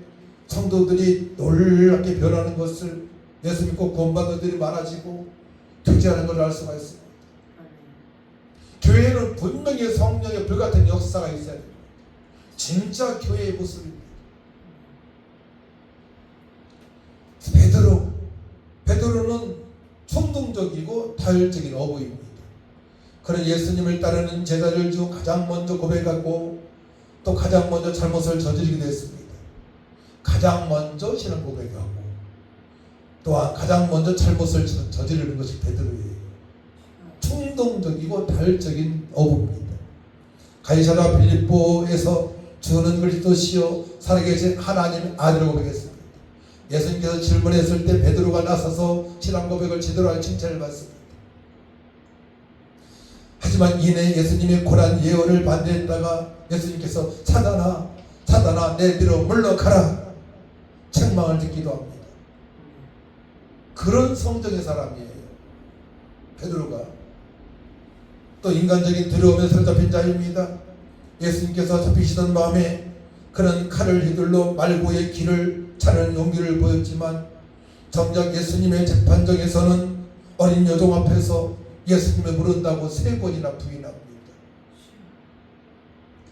성도들이 놀랍게 변하는 것을 예수 믿고 구원받는 들이 많아지고 등장하는 것을 알 수가 있습니다. 교회는 분명히 성령의 불같은 역사가 있어야 됩니다. 진짜 교회의 모습입니다. 베드로는 충동적이고 다혈적인 어부입니다. 그는 예수님을 따르는 제자들 중 가장 먼저 고백하고 또 가장 먼저 잘못을 저지르기도 했습니다. 가장 먼저 신앙 고백하고 또한 가장 먼저 잘못을 저지르는 것이 베드로예요. 충동적이고 다혈적인 어부입니다. 가이사랴 빌립보에서 주는 그리스도시요 살아계신 하나님의 아들을 고백했습니다. 예수님께서 질문했을 때 베드로가 나서서 신앙 고백을 제대로 할 칭찬을 받습니다. 하지만 이내 예수님의 고난 예언을 반대했다가 예수님께서 사단아 내 뒤로 물러가라 책망을 듣기도 합니다. 그런 성정의 사람이에요. 베드로가 또 인간적인 두려움에 사로잡힌 자입니다. 예수님께서 잡히시던 마음에 그는 칼을 휘둘러 말고의 길을 찾는 용기를 보였지만 정작 예수님의 재판정에서는 어린 여종 앞에서 예수님을 부른다고 3번이나 부인합니다.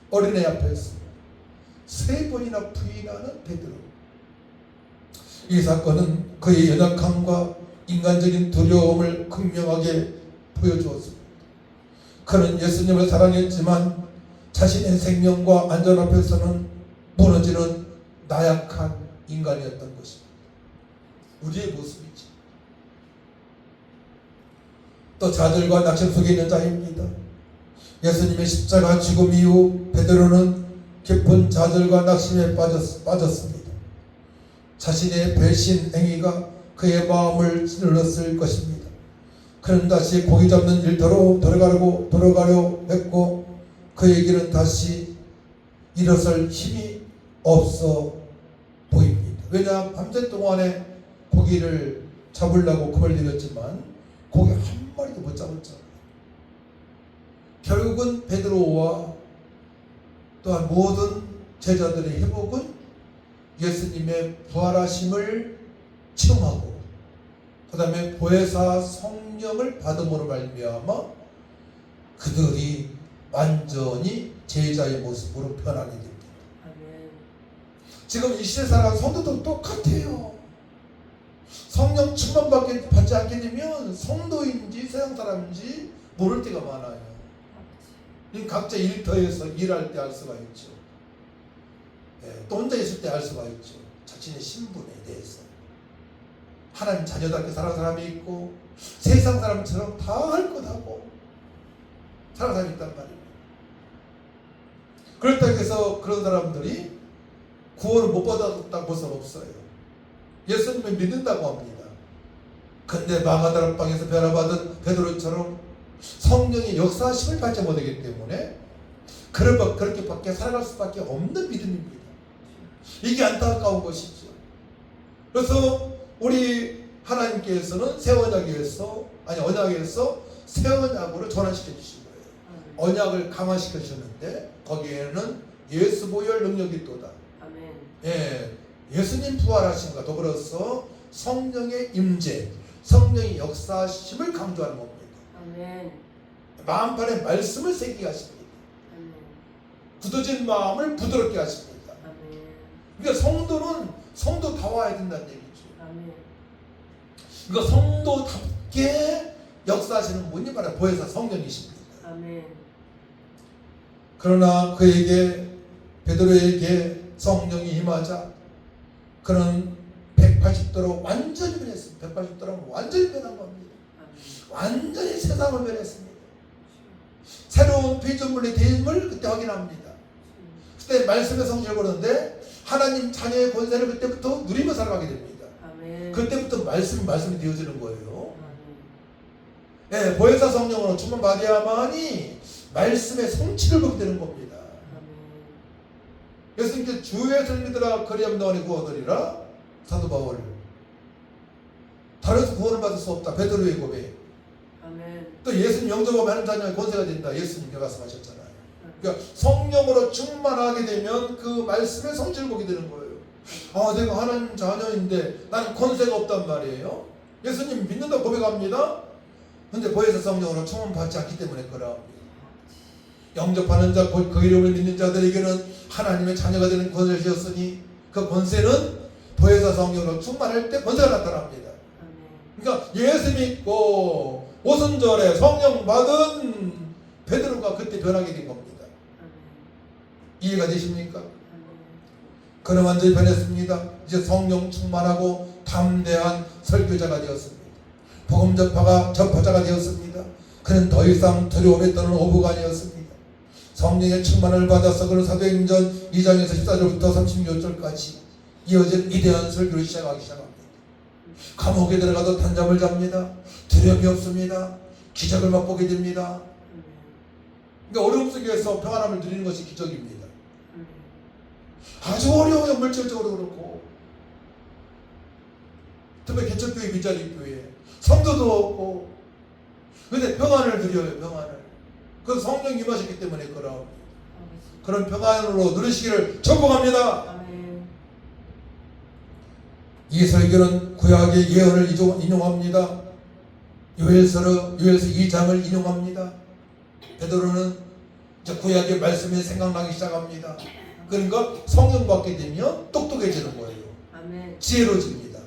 어린애 앞에서 3번이나 부인하는 베드로. 이 사건은 그의 연약함과 인간적인 두려움을 극명하게 보여주었습니다. 그는 예수님을 사랑했지만 자신의 생명과 안전 앞에서는 무너지는 나약한 인간이었던 것입니다. 우리의 모습이지. 또 자들과 낙심 속에 있는 자입니다. 예수님의 십자가 죽음 이후 베드로는 깊은 좌절과 낙심에 빠졌습니다. 자신의 배신 행위가 그의 마음을 찔렀을 것입니다. 그는 다시 고기 잡는 일터로 돌아가려 했고 그에게는 다시 일어설 힘이 없어 보입니다. 왜냐 밤새 동안에 고기를 잡으려고 금을 들였지만 고기 한 마리도 못 잡았잖아요. 결국은 베드로와 또한 모든 제자들의 회복은 예수님의 부활하심을 체험하고 그 다음에 보혜사 성령을 받음으로 말미암아 그들이 완전히 제자의 모습으로 변하게 됩니다. 아멘. 지금 이 시대 사람 성도도 똑같아요. 성령 충만 받지 않게 되면 성도인지 세상 사람인지 모를 때가 많아요. 각자 일터에서 일할 때 알 수가 있죠. 또 혼자 있을 때 알 수가 있죠. 자신의 신분에 대해서. 하나님 자녀답게 살아가는 사람이 있고 세상 사람처럼 다 할 것 하고 살아가는 사람이 있단 말이에요. 그렇다고 해서 그런 사람들이 구원을 못 받았다고 볼 수는 없어요. 예수님을 믿는다고 합니다. 근데 마가다락방에서 변화받은 베드로처럼 성령의 역사심을 받지 못하기 때문에 그렇게밖에 살아갈 수밖에 없는 믿음입니다. 이게 안타까운 것이죠. 그래서 우리 하나님께서는 새 언약에서 새 언약으로 전환시켜 주신 거예요. 언약을 강화시켜 주셨는데 거기에는 예수 보혈 능력이 있도다. 예, 예수님 부활하심과 더불어서 성령의 임재, 성령의 역사심을 강조하는 겁니다. 아멘. 마음판에 말씀을 새기게 하십니다. 아멘. 굳어진 마음을 부드럽게 하십니다. 아멘. 그러니까 성도는 성도다워야 된다는 얘기죠. 아멘. 그러니까 성도답게 역사하시는 분이 바로 보혜사 성령이십니다. 아멘. 그러나 베드로에게 성령이 임하자 그는 180도로 완전히 변했습니다. 180도로 완전히 변한 겁니다. 완전히 세상을 변했습니다. 새로운 피조물의 대임을 그때 확인합니다. 그때 말씀의 성질을 보는데 하나님 하나님 자녀의 권세를 그때부터 누리며 살아가게 됩니다. 아멘. 그때부터 말씀이 되어지는 거예요. 아멘. 예, 보혜사 성령으로 충만 받아야만이 말씀의 성취를 보게 되는 겁니다. 아멘. 예수님께서 주 예수를 믿으라 그리하면 너희 구원하리라. 사도 바울. 다른 구원을 받을 수 없다. 베드로의 고백. 아멘. 또 예수님 영접하면 하는 자녀의 권세가 된다. 예수님께 말씀하셨잖아요. 그러니까 성령으로 충만하게 되면 그 말씀의 성취를 보게 되는 거예요. 아, 내가 하나님 자녀인데 나는 권세가 없단 말이에요. 예수님 믿는다 고백합니다. 근데 보혜사 성령으로 충만받지 않기 때문에 그러합니다. 영접하는 자, 그 이름을 믿는 자들에게는 하나님의 자녀가 되는 권세를 주었으니 그 권세는 보혜사 성령으로 충만할 때 권세가 나타납니다. 그러니까 예수 믿고 오순절에 성령 받은 베드로가 그때 변하게 된 겁니다. 이해가 되십니까? 그는 완전히 변했습니다. 이제 성령 충만하고 담대한 설교자가 되었습니다. 복음 전파자가 되었습니다. 그는 더 이상 두려움에 떠는 어부가 아니었습니다. 성령의 충만을 받아서 그는 사도행전 2장에서 14절부터 36절까지 이어진 위대한 설교를 시작하기 시작합니다. 감옥에 들어가도 단잠을 잡니다. 두려움이 없습니다. 기적을 맛보게 됩니다. 그러니까 어려움 속에서 평안함을 누리는 것이 기적입니다. 아주 어려워요. 물질적으로 그렇고 특히 개척교회 미자립교회 성도도 없고 근데 평안을 누려요. 평안을. 그 성령 임하셨기 때문에 그런 평안으로 누리시기를 축복합니다. 아멘. 이 설교는 구약의 예언을 인용합니다. 요엘서 2장을 인용합니다. 베드로는 구약의 말씀이 생각나기 시작합니다. 그러니까 성령 받게 되면 똑똑해지는 거예요. 아멘. 지혜로워집니다.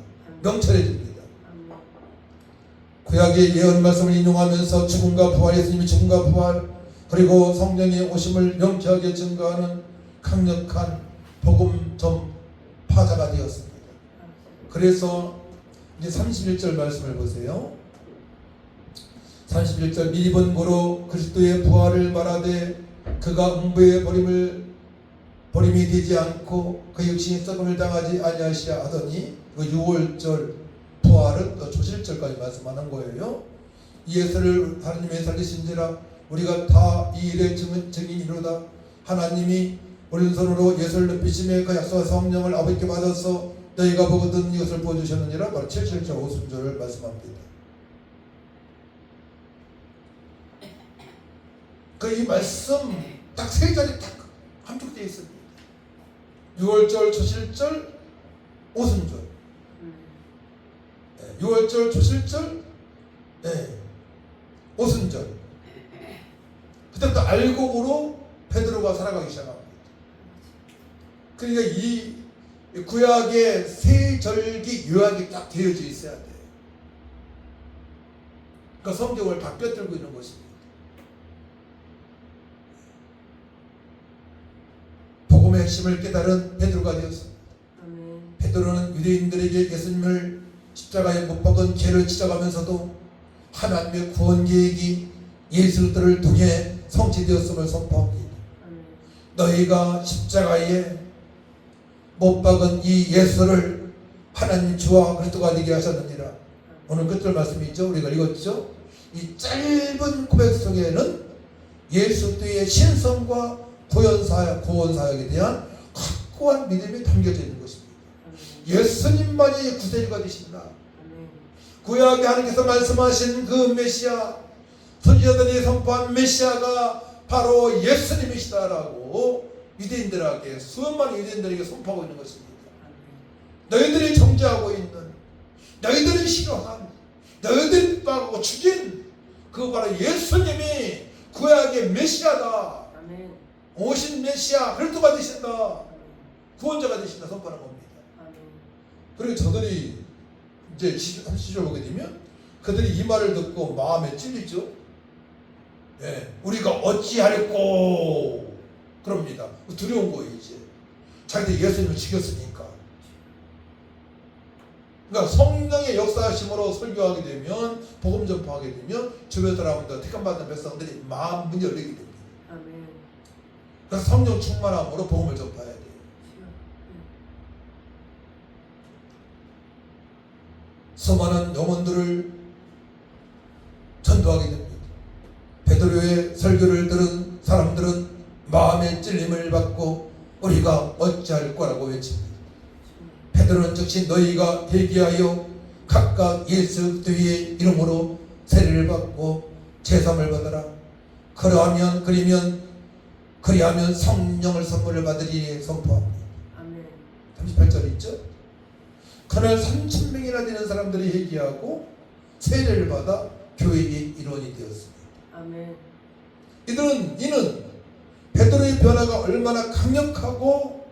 명철해집니다. 아멘. 구약의 예언 말씀을 인용하면서 죽음과 부활, 예수님이 죽음과 부활 그리고 성령의 오심을 명쾌하게 증거하는 강력한 복음 전파자가 되었습니다. 그래서 이제 31절 말씀을 보세요. 31절 미리 본 고로 그리스도의 부활을 말하되 그가 음부의 버림이 되지 않고 그 육신이 썩음을 당하지 아니하시야 하더니 그 6월절 부활은 또 조실절까지 말씀하는 거예요. 이 예수를 하나님의 살리신지라 우리가 다 이 일의 증인이로다. 하나님이 오른손으로 예수를 높이심에 그 약속한 성령을 아버지께 받아서 너희가 보거든 이것을 보여주셨느니라. 바로 77절 50절을 말씀합니다. 그 이 말씀 딱 세 자리 딱 함축되어 있습니다. 6월절, 조실절, 오순절. 6월절, 조실절, 오순절. 그때부터 알곡으로 베드로가 살아가기 시작합니다. 그러니까 이 구약의 세 절기 요약이 딱 되어져 있어야 돼요. 그러니까 성경을 다 꿰뚫고 있는 것입니다. 복음의 핵심을 깨달은 베드로가 되었습니다. 베드로는 유대인들에게 예수님을 십자가에 못 박은 죄를 지적하면서도 하나님의 구원 계획이 예수들을 통해 성취되었음을 선포합니다. 너희가 십자가에 못 박은 이 예수를 하나님 주와 그리스도가 되게 하셨느니라. 오늘 끝절 말씀이 있죠. 우리가 읽었죠. 이 짧은 고백 속에는 예수의 신성과 구원 사역에 대한 확고한 믿음이 담겨져 있는 것입니다. 예수님만이 구세주가 되신다. 구약에 하나님께서 말씀하신 그 메시아, 선지자들이 선포한 메시아가 바로 예수님이시다라고 유대인들에게, 수많은 유대인들에게 선포하고 있는 것입니다. 너희들이 정죄하고 있는, 너희들이 싫어한, 너희들이 핍박하고 죽인 그 바로 예수님이 구약의 메시아다. 오신 메시아, 그리스도가 되신다. 구원자가 되신다 선포하는 겁니다. 그리고 저들이 이제 30절 보게 되면 그들이 이 말을 듣고 마음에 찔리죠. 우리가 어찌하렵고 그럽니다. 두려운 거예요. 이제 자기들 예수님을 죽였으니까. 그러니까 성령의 역사하심으로 설교하게 되면, 복음 전파하게 되면 주변 사람들, 택함받은 백성들이 마음 문이 열리게 됩니다. 그래서 성령 충만함으로 복음을 전파해야 돼요. 수많은 영혼들을 전도하게 됩니다. 베드로의 설교를 들은 사람들은 마음의 찔림을 받고 우리가 어찌할 거라고 외칩니다. 베드로는 즉시 너희가 회개하여 각각 예수 그리스도의 이름으로 세례를 받고 제사함을 받아라. 그리하면 성령을 선물을 받으리니 선포합니다. 아멘. 38절 있죠? 그날 3,000명이나 되는 사람들이 회개하고 세례를 받아 교회의 일원이 되었습니다. 아멘. 이는 베드로의 변화가 얼마나 강력하고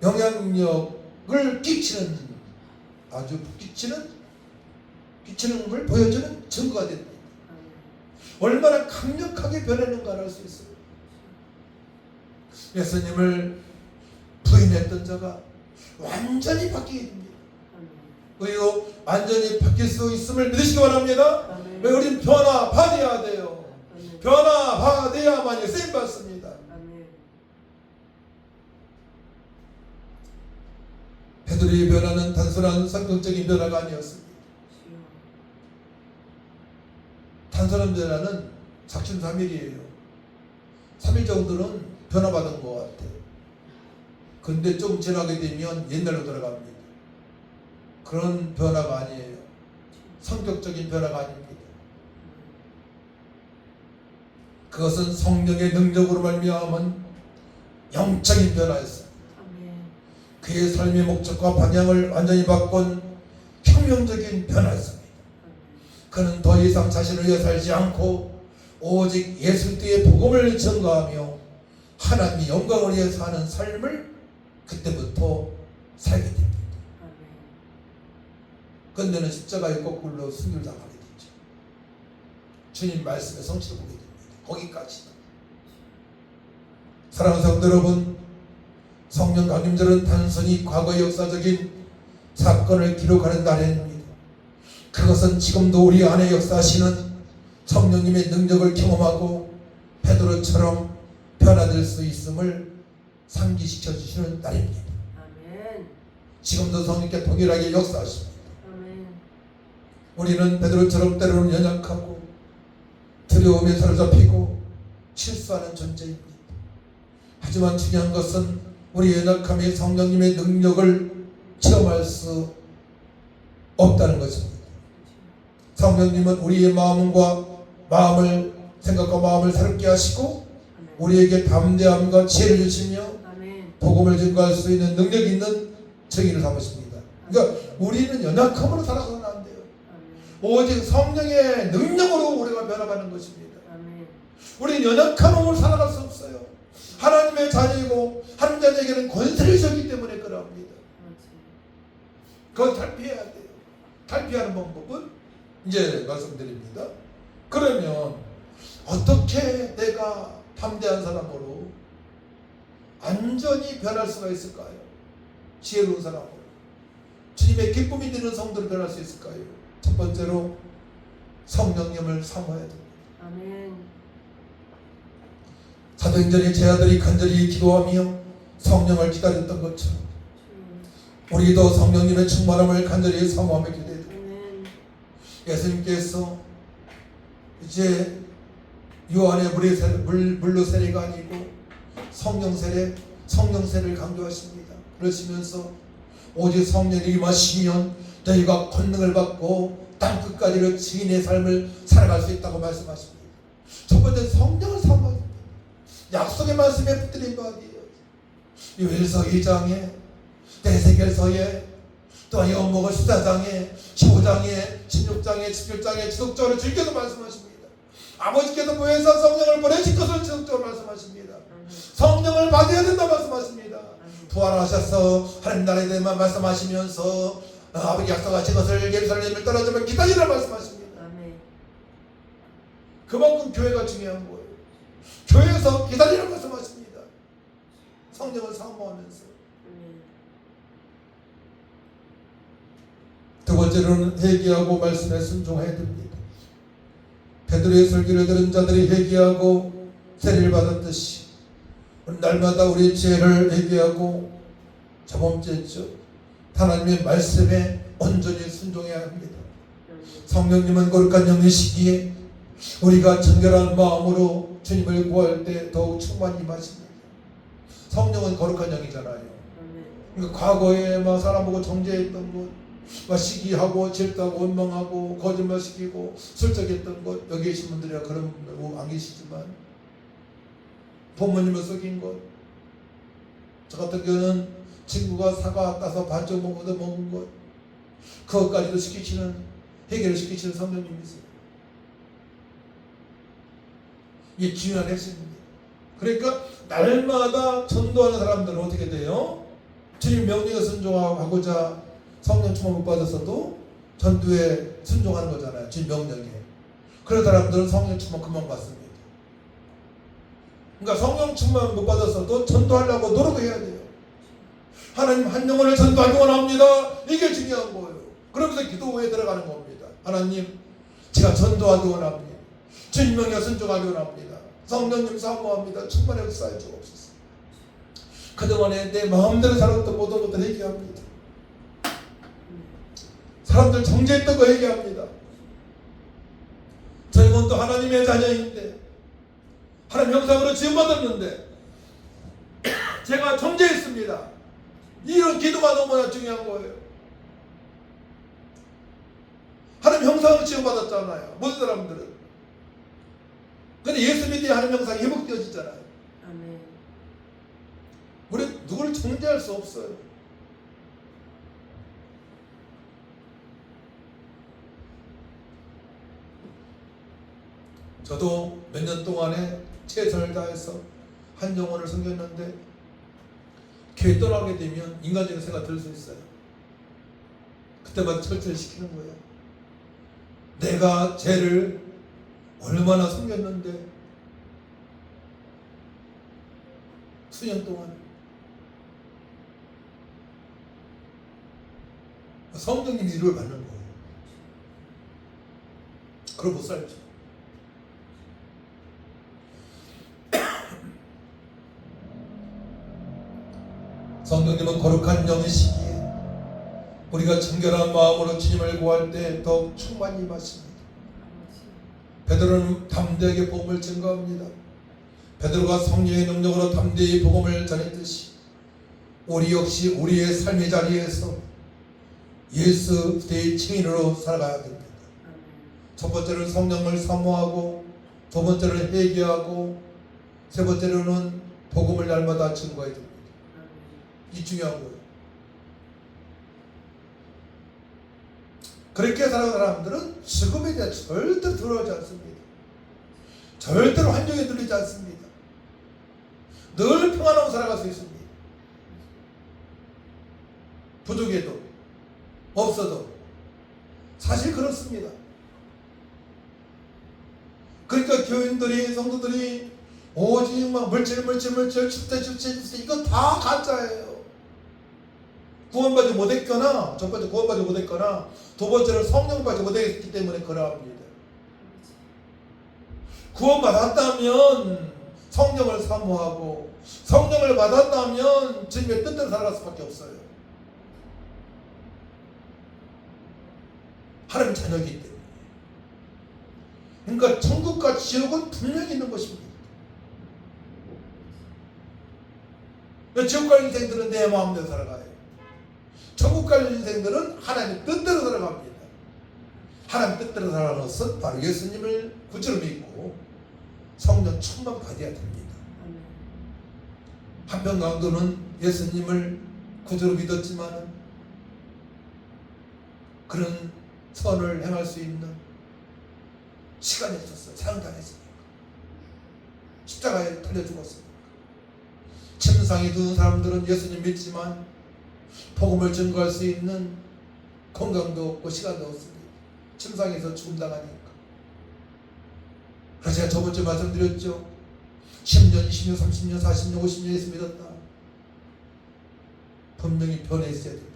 영향력을 끼치는 걸 보여주는 증거가 됩니다. 얼마나 강력하게 변했는가를 알 수 있어요. 예수님을 부인했던 자가 완전히 바뀌게 됩니다. 우리도 완전히 바뀔 수 있음을 믿으시기 바랍니다. 왜 우리는 변화받아야 돼요. 변화받아야만이 쓰임받습니다. 베드로의 변화는 단순한 성격적인 변화가 아니었습니다. 단순한 변화는 작심삼일이에요. 3일 정도는 변화받은 것 같아요. 근데 좀 지나게 되면 옛날로 돌아갑니다. 그런 변화가 아니에요. 성격적인 변화가 아닙니다. 그것은 성령의 능력으로 말미암은 영적인 변화였습니다. 그의 삶의 목적과 방향을 완전히 바꾼 혁명적인 변화였습니다. 그는 더 이상 자신을 위해 살지 않고 오직 예수 그리스도의 복음을 전가하며 하나님의 영광을 위해 사는 삶을 그때부터 살게 됩니다. 그런데는 십자가의 거꾸로 순교를 당하게 되죠. 주님 말씀의 성취를 보게 됩니다. 거기까지. 사랑하는 성도 여러분, 성령 강림절은 단순히 과거의 역사적인 사건을 기록하는 날입니다. 그것은 지금도 우리 안에 역사하시는 성령님의 능력을 경험하고 베드로처럼 변화될 수 있음을 상기시켜 주시는 날입니다. 아멘. 지금도 성령께 동일하게 역사하십니다. 아멘. 우리는 베드로처럼 때로는 연약하고 두려움에 사로잡히고 실수하는 존재입니다. 하지만 중요한 것은 우리 연약함에 성령님의 능력을 체험할 수 없다는 것입니다. 성령님은 우리의 생각과 마음을 새롭게 하시고 우리에게 담대함과 지혜를 주시며 복음을 증거할 수 있는 능력이 있는 증인을 삼으십니다. 그러니까 우리는 연약함으로 살아서는 안 돼요. 오직 성령의 능력으로 우리가 변화받는 것입니다. 우리는 연약한 몸으로 살아갈 수 없어요. 하나님의 자녀이고 하나님 자녀에게는 권세를 주셨기 때문에 그러합니다. 그걸 탈피해야 돼요. 탈피하는 방법은 이제 말씀드립니다. 그러면 어떻게 내가 담대한 사람으로 안전히 변할 수가 있을까요? 지혜로운 사람으로 주님의 기쁨이 되는 성도로 변할 수 있을까요? 첫 번째로 성령님을 사모해야 됩니다. 아멘. 사도행전의 제자들이 간절히 기도하며 성령을 기다렸던 것처럼 우리도 성령님의 충만함을 간절히 사모하며 기도해야 됩니다. 예수님께서 이제 요한의 물로 세례가 아니고 성령 세례를 강조하십니다. 그러시면서 오직 성령이 임하시면 너희가 권능을 받고 땅끝까지를 증인의 삶을 살아갈 수 있다고 말씀하십니다. 첫 번째 성령을 사모합니다. 약속의 말씀에 붙들린 바디예요. 요엘서 2장에 대세겔서에 또 요한복음 14장에 15장에 16장에 17장에 지속적으로 주님께서 말씀하십니다. 아버지께서 보혜사 성령을 보내실 것을 지속적으로 말씀하십니다. 성령을 받아야 된다 말씀하십니다. 부활하셔서 하나님 나라에 대해만 말씀하시면서 아버지 약속하신 것을 예루살렘을 떠나자면 기다리라 말씀하십니다. 그만큼 교회가 중요한 거예요. 교회에서 기다리라 말씀하십니다. 성령을 사모하면서. 두 번째로는 회개하고 말씀에 순종해야 됩니다. 베드로의 설교를 들은 자들이 회개하고 세례를 받았듯이 날마다 우리의 죄를 회개하고 첫 번째죠. 하나님의 말씀에 온전히 순종해야 합니다. 성령님은 거룩한 영의 시기에 우리가 정결한 마음으로 주님을 구할 때 더욱 충만히 임하십니다. 성령은 거룩한 영이잖아요. 그러니까 과거에 막 사람 보고 정죄했던 것, 막 시기하고 질투하고 원망하고 거짓말시키고 술적했던 것, 여기 계신 분들이야 그런 분 안 계시지만 부모님을 속인 것, 저 같은 경우는 친구가 사과 따서 반쪽 얻어먹은 것, 그것까지도 시키시는, 해결을 시키시는 성령님이세요. 이게 중요한 핵심입니다. 그러니까 날마다 전도하는 사람들은 어떻게 돼요? 주님 명령에 순종하고자 성령 충만 못 받았어도 전도에 순종하는 거잖아요. 주님 명령에. 그런 사람들은 성령 충만 금방 받습니다. 그러니까 성령 충만 못 받았어도 전도하려고 노력해야 돼요. 하나님 한 영혼을 전도하기 원합니다. 이게 중요한 거예요. 그러면서 기도에 들어가는 겁니다. 하나님 제가 전도하기 원합니다. 주님 명령에 순종하기 원합니다. 성령님 사모합니다. 충만히 역사해 주옵소서. 그동안에 내 마음대로 살았던 모든 것들 회개합니다. 사람들 정죄했던 거 회개합니다. 저희는 또 하나님의 자녀인데 하나님 형상으로 지음받았는데 제가 정죄했습니다. 이런 기도가 너무나 중요한 거예요. 하나님 형상으로 지음받았잖아요. 모든 사람들은. 근데 예수 믿으면 하나님 형상이 회복되어지잖아요. 아멘. 우리 누구를 정죄할 수 없어요. 저도 몇 년 동안에 최선을 다해서 한 영혼을 섬겼는데 교회 떠나게 되면 인간적인 생각 들 수 있어요. 그때마다 철저히 시키는 거예요. 내가 쟤를 얼마나 섬겼는데 수년 동안 성령님 위로를 받는 거예요. 그걸 못 살죠. 성령님은 거룩한 영의 시기에 우리가 정결한 마음으로 주님을 구할 때 더욱 충만히 임하십니다. 베드로는 담대하게 복음을 증거합니다. 베드로가 성령의 능력으로 담대히 복음을 전했듯이 우리 역시 우리의 삶의 자리에서 예수 그리스도의 증인으로 살아가야 됩니다. 첫 번째는 성령을 사모하고, 두 번째는 회개하고, 세 번째로는 복음을 날마다 증거해야 됩니다. 이 중요한 거예요. 그렇게 살아가는 사람들은 죽음에 대해 절대로 두려워하지 않습니다. 절대로 환경에 들리지 않습니다. 늘 평안하고 살아갈 수 있습니다. 부족해도 없어도 사실 그렇습니다. 그러니까 교인들이, 성도들이 오직 막 물질 춥대 이거 다 가짜예요. 구원받지 못했거나, 첫 번째 구원받지 못했거나, 두 번째는 성령받지 못했기 때문에 그러합니다. 구원받았다면 성령을 사모하고, 성령을 받았다면 주님의 뜻대로 살아갈 수밖에 없어요. 하나님 자녀이기 때문에. 그러니까 천국과 지옥은 분명히 있는 것입니다. 지옥 갈 인생들은 내 마음대로 살아가요. 천국 갈 인생들은 하나님의 뜻대로 살아갑니다. 하나님 뜻대로 살아가는 것은 바로 예수님을 구주로 믿고 성령 충만 받아야 됩니다. 한편 강도는 예수님을 구주로 믿었지만 그런 선을 행할 수 있는 시간이 없었어요. 사형당했으니까. 십자가에 달려 죽었습니다. 침상이 든 사람들은 예수님 믿지만 복음을 증거할 수 있는 건강도 없고 시간도 없습니다. 침상에서 죽음당하니까. 그래서 제가 저번주에 말씀드렸죠. 10년, 20년, 30년, 40년, 50년 예수 믿었다. 분명히 변해 있어야 됩니다.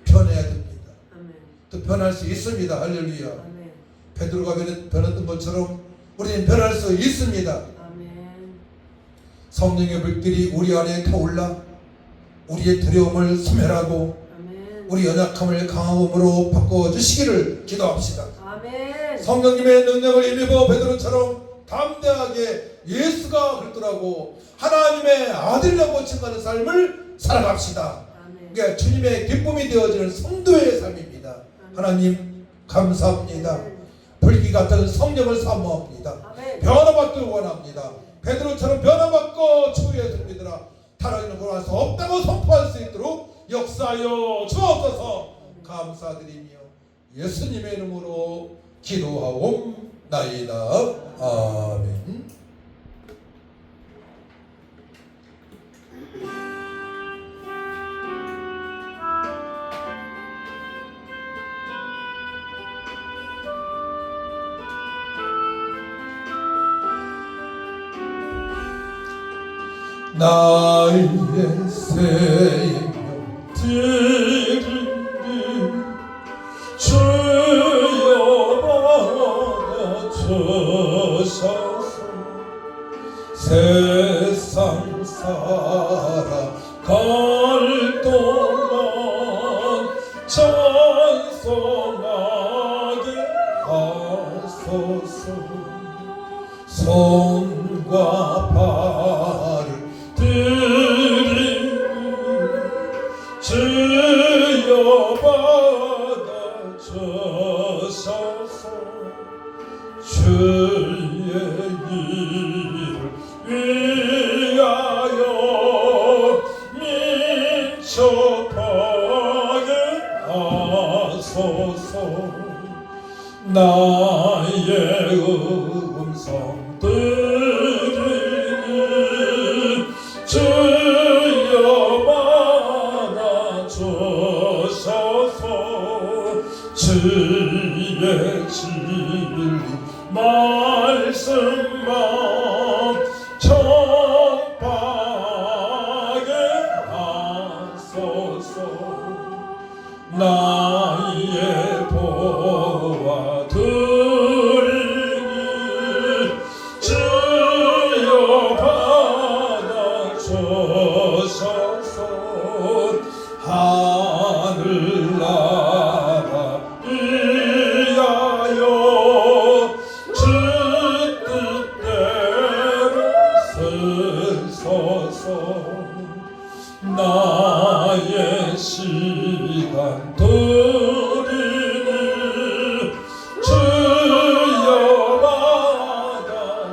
변해야 됩니다. 아멘. 또 변할 수 있습니다. 할렐루야. 아멘. 베드로가 변했던 것처럼 우리는 변할 수 있습니다. 아멘. 성령의 불길이 우리 안에 타올라 우리의 두려움을 소멸하고 우리 연약함을 강함으로 바꿔주시기를 기도합시다. 아멘. 성령님의 능력을 힘입어 베드로처럼 담대하게 예수가 그랬더라고 하나님의 아들이라고 칭하는 삶을 살아갑시다. 아멘. 그러니까 주님의 기쁨이 되어지는 성도의 삶입니다. 하나님 감사합니다. 불기 같은 성령을 사모합니다. 아멘. 변화받기를 원합니다. 베드로처럼 변화받고 주의 예수를 믿으라. 타락에는 돌아갈 수 없다고 선포할 수 있도록 역사하여 주옵소서. 감사드리며 예수님의 이름으로 기도하옵나이다. 아멘. 나의 생명 드리니 주여 받아주소서. 세상 살아갈 동안 찬송하게 하소서. 손과 발을 드리니 주여 받아주소서. 주의 일을 위하여 민첩하게 하소서. 나의 음성 들으니 주여 받아주소서. 주의 진리 말씀만 전파하게 하소서. 나의 보아 드리니 주여 받아주소서. 하늘나라 위하여 주 뜻대로 쓰소서. 나의 시간 드리니 주여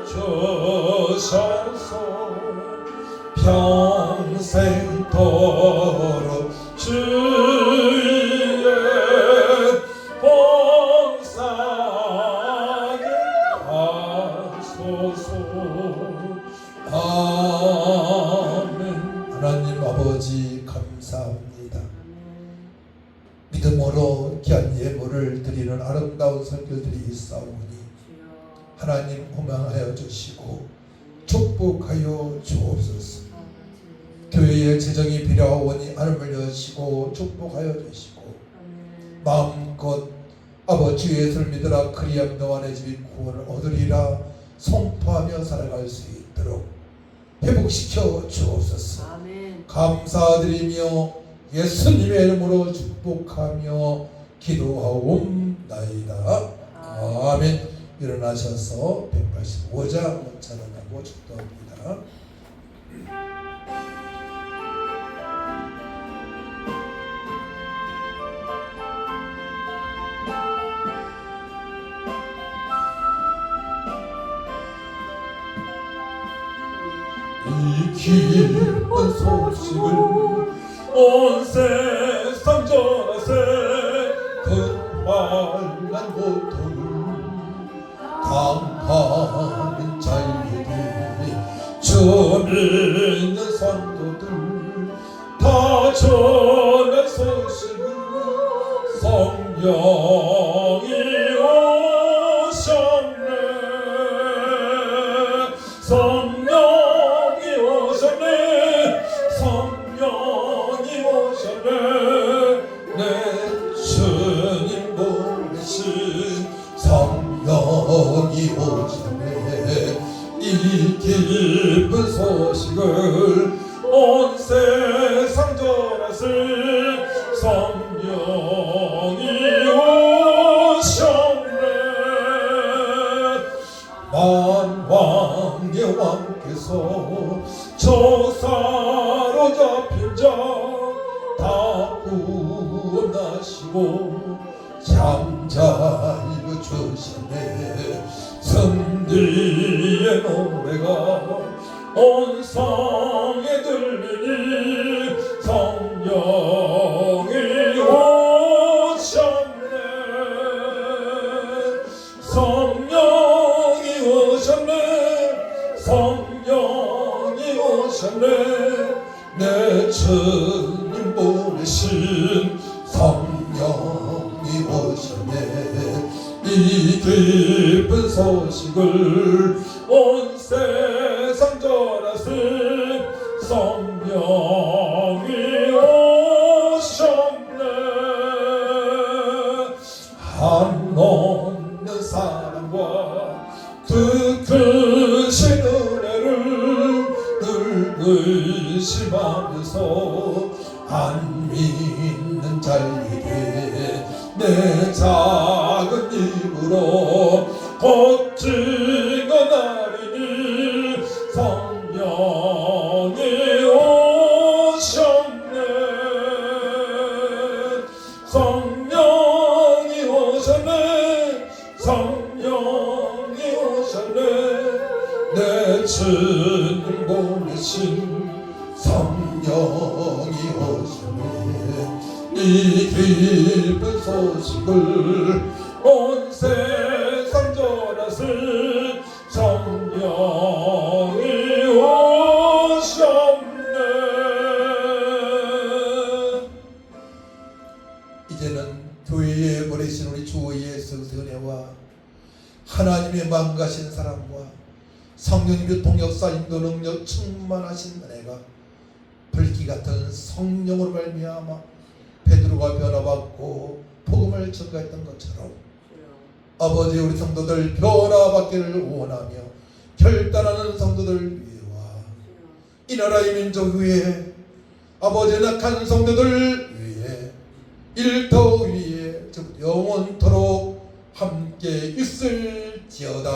받아주소서. 평생토록 주의 봉사하게 하소서. 아멘. 하나님 아버지 감사합니다. 믿음으로 귀한 예물을 드리는 아름다운 선교들이 있사오니 하나님 호명하여 주시고 축복하여 주옵소서. 교회의 재정이 필요하오니 하늘을 여시고 축복하여 주시고 마음껏 아버지 예수를 믿으라 그리하면 너와 내 집이 구원을 얻으리라 선포하며 살아갈 수 있도록 회복시켜 주옵소서. 아멘. 감사드리며 예수님의 이름으로 축복하며 기도하옵나이다. 아멘. 일어나셔서 185장 찬양하고 축도합니다. 이 기쁜 소식을 온 세상 전하세. 그 환난 고통을 당하는 자유들이 주 믿는 성도들 다 전한 소식을 성령이 오셨네. 성령이 오셨네. 성령이 오셨네. 내 주님 보내신 성령이 오셨네. 이 기쁜 소식을 온 세상 전하세. 성령 구원하시고 잠자리로 주셨네. 승리의 노래가 온 성에 들리니 성령이 오셨네. 성령이 오셨네. 성령이 오셨네. 내 주님 보내신 성령이 오셨네. 이 기쁜 소식을 온 세상 전하신 성령이 오셨네. 한없는 사랑과 그 크신 은혜를 늘 의심하면서 안 믿는 자에게 내 작은 입으로 거친 건 아니니 성령이 오셨네. 성령이 오셨네. 성령이 오셨네. 내 주님 보내신 성령이 오셨네. 이 기쁜 소식을 온 세상 전하신 성령이 오셨네. 이제는 교회에 보내신 우리 주 예수의 은혜와 하나님의 망가신 사랑과 성령님의 동역사 인도 능력 충만하신 은혜가 불기 같은 성령으로 말미암아 베드로가 변화받고 복음을 전가했던 것처럼 아버지 우리 성도들 변화받기를 원하며 결단하는 성도들 위해와 이 나라의 민족 위에 아버지 낙한 성도들 위에 일터 위에 영원토록 함께 있을지어다.